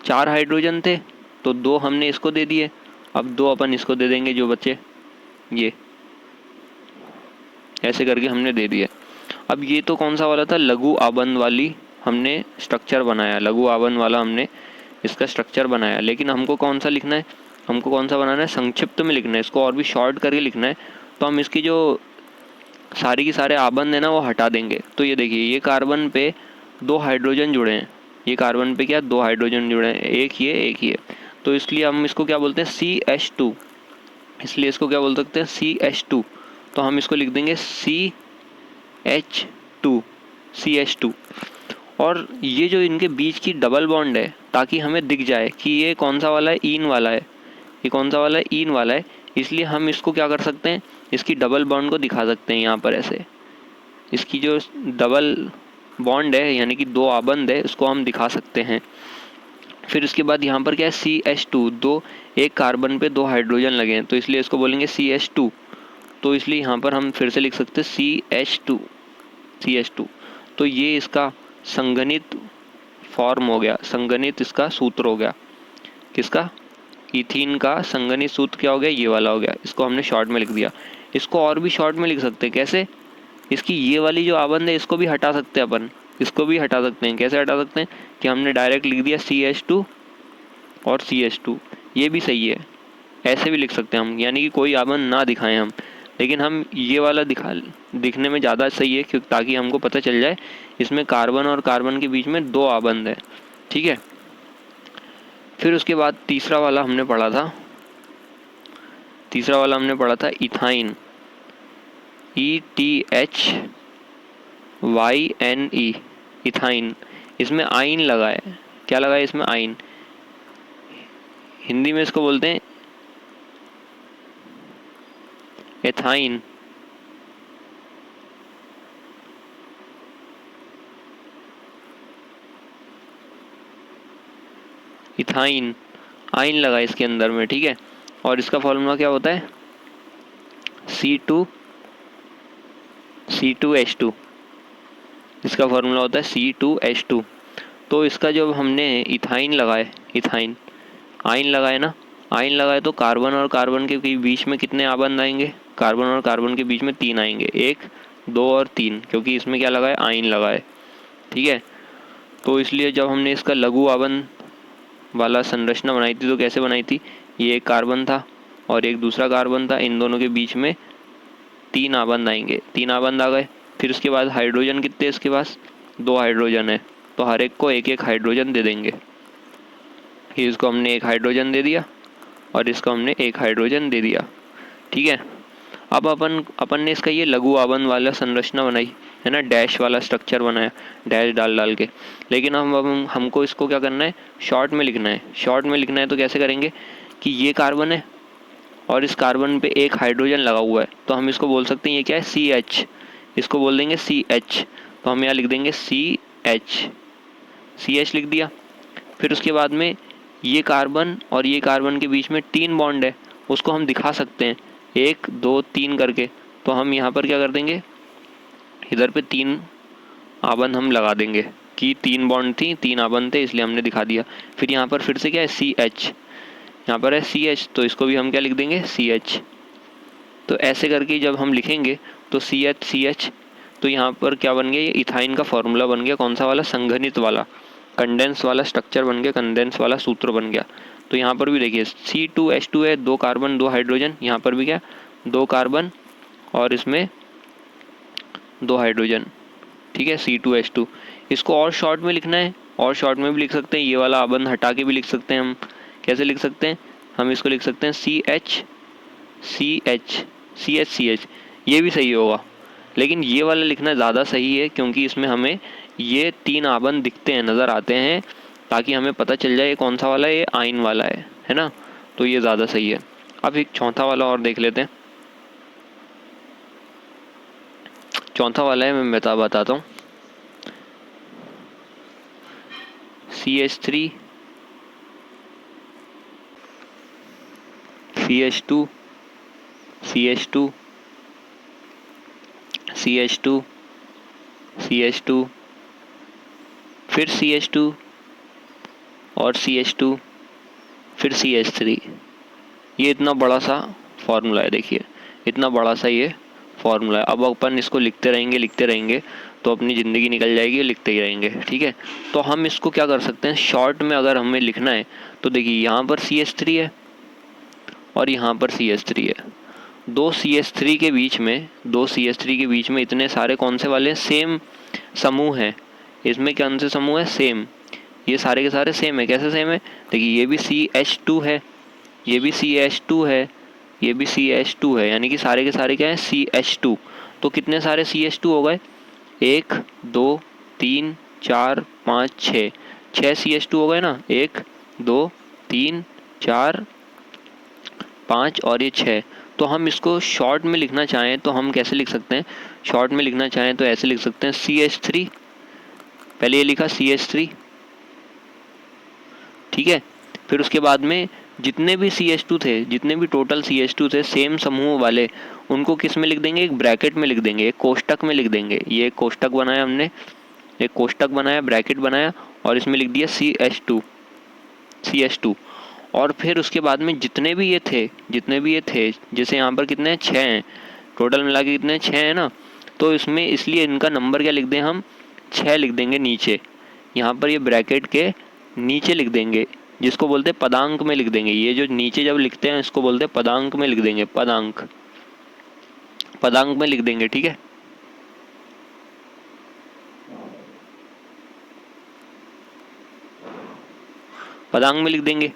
4 हाइड्रोजन थे तो 2 हमने इसको दे दिए, अब 2 अपन इसको दे देंगे जो बचे, ये ऐसे करके हमने दे दिया। अब ये तो कौन सा वाला था, लघु आबंध वाली हमने स्ट्रक्चर बनाया, लघु आबंध वाला हमने इसका स्ट्रक्चर बनाया। लेकिन हमको कौन सा लिखना है, हमको कौन सा बनाना है, संक्षिप्त में लिखना है, इसको और भी शॉर्ट करके लिखना है। तो हम इसकी जो सारी की सारे आबंध है ना वो हटा देंगे। तो ये देखिए, ये कार्बन पे 2 हाइड्रोजन जुड़े हैं, ये कार्बन पे क्या 2 हाइड्रोजन जुड़े हैं, एक ये एक ये। तो इसलिए हम इसको क्या बोलते हैं, CH2, इसलिए इसको क्या बोल सकते हैं, CH2। तो हम इसको लिख देंगे CH2। और ये जो इनके बीच की डबल बॉन्ड है, ताकि हमें दिख जाए कि ये कौन सा वाला है, ईन वाला है, ये कौन सा वाला है, ईन वाला है, इसलिए हम इसको क्या कर सकते हैं, इसकी डबल बॉन्ड को दिखा सकते हैं यहाँ पर ऐसे। इसकी जो डबल बॉन्ड है यानी कि 2 आबंध है, उसको हम दिखा सकते हैं। फिर उसके बाद यहाँ पर क्या है, CH2, एक कार्बन पे 2 हाइड्रोजन लगे हैं, तो इसलिए इसको बोलेंगे CH2। तो इसलिए यहाँ पर हम फिर से लिख सकते हैं CH2। तो ये इसका संगणित फॉर्म हो गया, संगणित इसका सूत्र हो गया, किसका, इथीन का संगणित सूत्र क्या हो गया, ये वाला हो गया। इसको हमने शॉर्ट में लिख दिया। इसको और भी शॉर्ट में लिख सकते हैं, कैसे, इसकी ये वाली जो आबंध है इसको भी हटा सकते हैं अपन, इसको भी हटा सकते हैं। कैसे हटा सकते हैं कि हमने डायरेक्ट लिख दिया CH2 और CH2, ये भी सही है, ऐसे भी लिख सकते हैं हम, यानी कि कोई आबंध ना दिखाएं हम, लेकिन हम ये वाला दिखने में ज़्यादा सही है, क्योंकि ताकि हमको पता चल जाए इसमें कार्बन और कार्बन के बीच में 2 आबंध है, ठीक है। फिर उसके बाद तीसरा वाला हमने पढ़ा था इथाइन, ETHYNE, इथाइन। इसमें आइन लगा है, क्या लगा है इसमें, आइन। हिंदी में इसको बोलते हैं एथाइन। इथाइन, आइन लगा इसके अंदर में, ठीक है। और इसका फॉर्मूला क्या होता है, C2H2, इसका फॉर्मूला होता है C2H2। तो इसका जब हमने इथाइन लगाए, इथाइन आइन लगाए ना, आइन लगाए तो कार्बन और कार्बन के बीच में कितने आबंध आएंगे, कार्बन और कार्बन के बीच में 3 आएंगे, 1, 2 और 3, क्योंकि इसमें क्या लगा है, आइन लगा है, ठीक है। तो इसलिए जब हमने इसका लघु आबंध वाला संरचना बनाई थी तो कैसे बनाई थी, ये एक कार्बन था और एक दूसरा कार्बन था, इन दोनों के बीच में 3 आबंध आएंगे, 3 आबंध आ गए। फिर उसके बाद हाइड्रोजन कितने इसके पास, 2 हाइड्रोजन है, तो हर एक को एक एक हाइड्रोजन दे देंगे। इसको हमने 1 हाइड्रोजन दे दिया और इसको हमने 1 हाइड्रोजन दे दिया, ठीक है। अब अपन ने इसका ये लघु आबंध वाला संरचना बनाई है ना, डैश वाला स्ट्रक्चर बनाया, डैश डाल के। लेकिन हमको इसको क्या करना है, शॉर्ट में लिखना है। शॉर्ट में लिखना है तो कैसे करेंगे कि ये कार्बन है और इस कार्बन पे 1 हाइड्रोजन लगा हुआ है, तो हम इसको बोल सकते हैं ये क्या है, CH, इसको बोल देंगे CH। तो हम यहाँ लिख देंगे CH लिख दिया। फिर उसके बाद में ये कार्बन और ये कार्बन के बीच में 3 बॉन्ड है, उसको हम दिखा सकते हैं 1, 2, 3 करके। तो हम यहाँ पर क्या कर देंगे, इधर पे 3 आबंध हम लगा देंगे कि 3 बॉन्ड थी, 3 आबंध थे, इसलिए हमने दिखा दिया। फिर यहाँ पर फिर से क्या है, CH, यहाँ पर है CH, तो इसको भी हम क्या लिख देंगे, CH। तो ऐसे करके जब हम लिखेंगे तो CH, तो यहाँ पर क्या बन गया, ये इथाइन का फॉर्मूला बन गया, कौन सा वाला, संघनित वाला, कंडेंस वाला स्ट्रक्चर बन गया, कंडेंस वाला सूत्र बन गया। तो यहाँ पर भी देखिए C2H2 है, 2 कार्बन 2 हाइड्रोजन, यहाँ पर भी क्या 2 कार्बन और इसमें 2 हाइड्रोजन, ठीक है, C2H2। इसको और शॉर्ट में लिखना है, और शॉर्ट में भी लिख सकते हैं, ये वाला आबंध हटा के भी लिख सकते हैं हम। कैसे लिख सकते हैं, हम इसको लिख सकते हैं CH, ये भी सही होगा, लेकिन ये वाला लिखना ज़्यादा सही है, क्योंकि इसमें हमें ये 3 आबंध दिखते हैं, नज़र आते हैं, ताकि हमें पता चल जाए ये कौन सा वाला है, ये आइन वाला है ना। तो ये ज़्यादा सही है। अब एक चौथा वाला और देख लेते हैं। चौथा वाला है, मैं बताता हूँ, CH3, CH2, CH2, CH2, CH2, फिर CH2 और CH2, फिर CH3। ये इतना बड़ा सा फॉर्मूला है, देखिए इतना बड़ा सा ये फॉर्मूला है। अब अपन इसको लिखते रहेंगे तो अपनी ज़िंदगी निकल जाएगी, लिखते ही रहेंगे, ठीक है। तो हम इसको क्या कर सकते हैं, शॉर्ट में अगर हमें लिखना है तो देखिए यहाँ पर CH3 है और यहाँ पर CH3 है। दो CH3 के बीच में इतने सारे कौन से वाले सेम समूह हैं। इसमें कौन से समूह है, सेम। ये सारे के सारे सेम है। कैसे सेम है, देखिए ये भी CH2 है, ये भी CH2 है, ये भी CH2 है, यानी कि सारे के सारे क्या है, CH2। तो कितने सारे CH2 हो गए, 1 2 3 4 5 6, 6 CH2 हो गए ना, 1 2 3 4 5 और ये 6। तो हम इसको शॉर्ट में लिखना चाहें तो हम कैसे लिख सकते हैं, शॉर्ट में लिखना चाहें तो ऐसे लिख सकते हैं CH3, पहले ये लिखा CH3, ठीक है। फिर उसके बाद में जितने भी CH2 थे, जितने भी टोटल CH2 थे सेम समूह वाले, उनको किस में लिख देंगे, एक ब्रैकेट में लिख देंगे, एक कोष्टक में लिख देंगे। ये एक कोष्टक बनाया हमने, एक कोष्टक बनाया, ब्रैकेट बनाया और इसमें लिख दिया CH2। और फिर उसके बाद में जितने भी ये थे, जैसे यहाँ पर कितने हैं, 6 हैं टोटल मिला के, कितने 6 हैं ना। तो इसमें इसलिए इनका नंबर क्या लिख दें हम, 6 लिख देंगे नीचे, यहाँ पर ये ब्रैकेट के नीचे लिख देंगे, जिसको बोलते हैं पदांक में लिख देंगे। ये जो नीचे जब लिखते हैं इसको बोलते हैं पदांक में लिख देंगे, पदांक में लिख देंगे, ठीक है। पदांक में लिख देंगे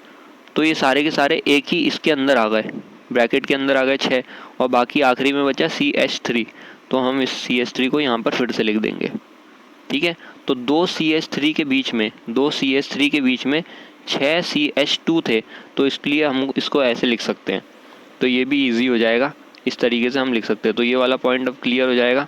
तो ये सारे के सारे एक ही इसके अंदर आ गए, ब्रैकेट के अंदर आ गए 6, और बाकी आखिरी में बचा CH3। तो हम इस CH3 को यहाँ पर फिर से लिख देंगे, ठीक है। तो दो CH3 के बीच में 6 CH2 थे, तो इसलिए हम इसको ऐसे लिख सकते हैं। तो ये भी इजी हो जाएगा, इस तरीके से हम लिख सकते हैं। तो ये वाला पॉइंट अब क्लियर हो जाएगा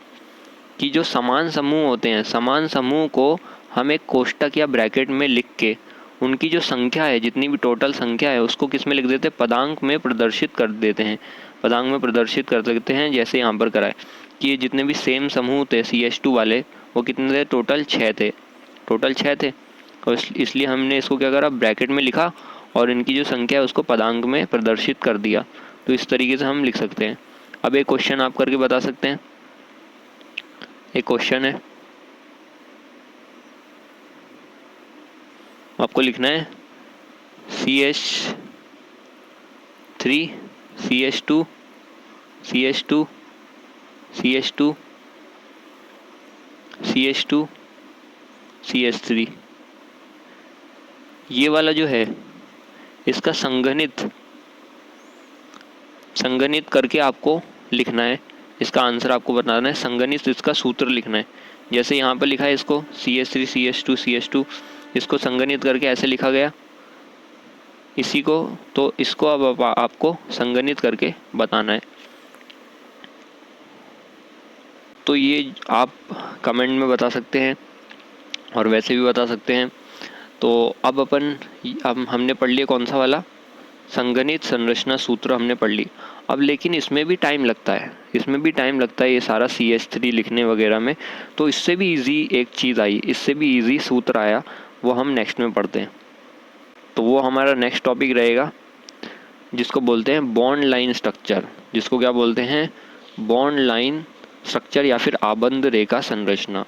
कि जो समान समूह होते हैं, समान समूह को हम एक कोष्टक या ब्रैकेट में लिख के उनकी जो संख्या है, जितनी भी टोटल संख्या है, उसको किस में लिख देते हैं, पदांक में प्रदर्शित कर देते हैं, पदांक में प्रदर्शित कर सकते हैं। जैसे यहाँ पर कराए कि ये जितने भी सेम समूह थे CH2 वाले, वो कितने थे, टोटल 6 थे, और इसलिए हमने इसको क्या करा, ब्रैकेट में लिखा और इनकी जो संख्या है उसको पदांक में प्रदर्शित कर दिया। तो इस तरीके से हम लिख सकते हैं। अब एक क्वेश्चन आप करके बता सकते हैं, एक क्वेश्चन है, आपको लिखना है CH3 CH2 CH2 CH2 CH2 CH3। ये वाला जो है इसका संगणित करके आपको लिखना है, इसका आंसर आपको बताना है, संगणित इसका सूत्र लिखना है। जैसे यहाँ पर लिखा है इसको CH3 CH2 CH2, इसको संगणित करके ऐसे लिखा गया इसी को, तो इसको अब आपको संगणित करके बताना है। तो ये आप कमेंट में बता सकते हैं और वैसे भी बता सकते हैं। तो अब हमने पढ़ लिया कौन सा वाला, संगणित संरचना सूत्र हमने पढ़ ली। अब लेकिन इसमें भी टाइम लगता है, ये सारा CH3 लिखने वगैरह में। तो इससे भी इजी एक चीज़ आई, इससे भी इजी सूत्र आया, वो हम नेक्स्ट में पढ़ते हैं। तो वो हमारा नेक्स्ट टॉपिक रहेगा, जिसको बोलते हैं बॉन्ड लाइन स्ट्रक्चर, जिसको क्या बोलते हैं, बॉन्ड लाइन स्ट्रक्चर या फिर आबंध रेखा संरचना।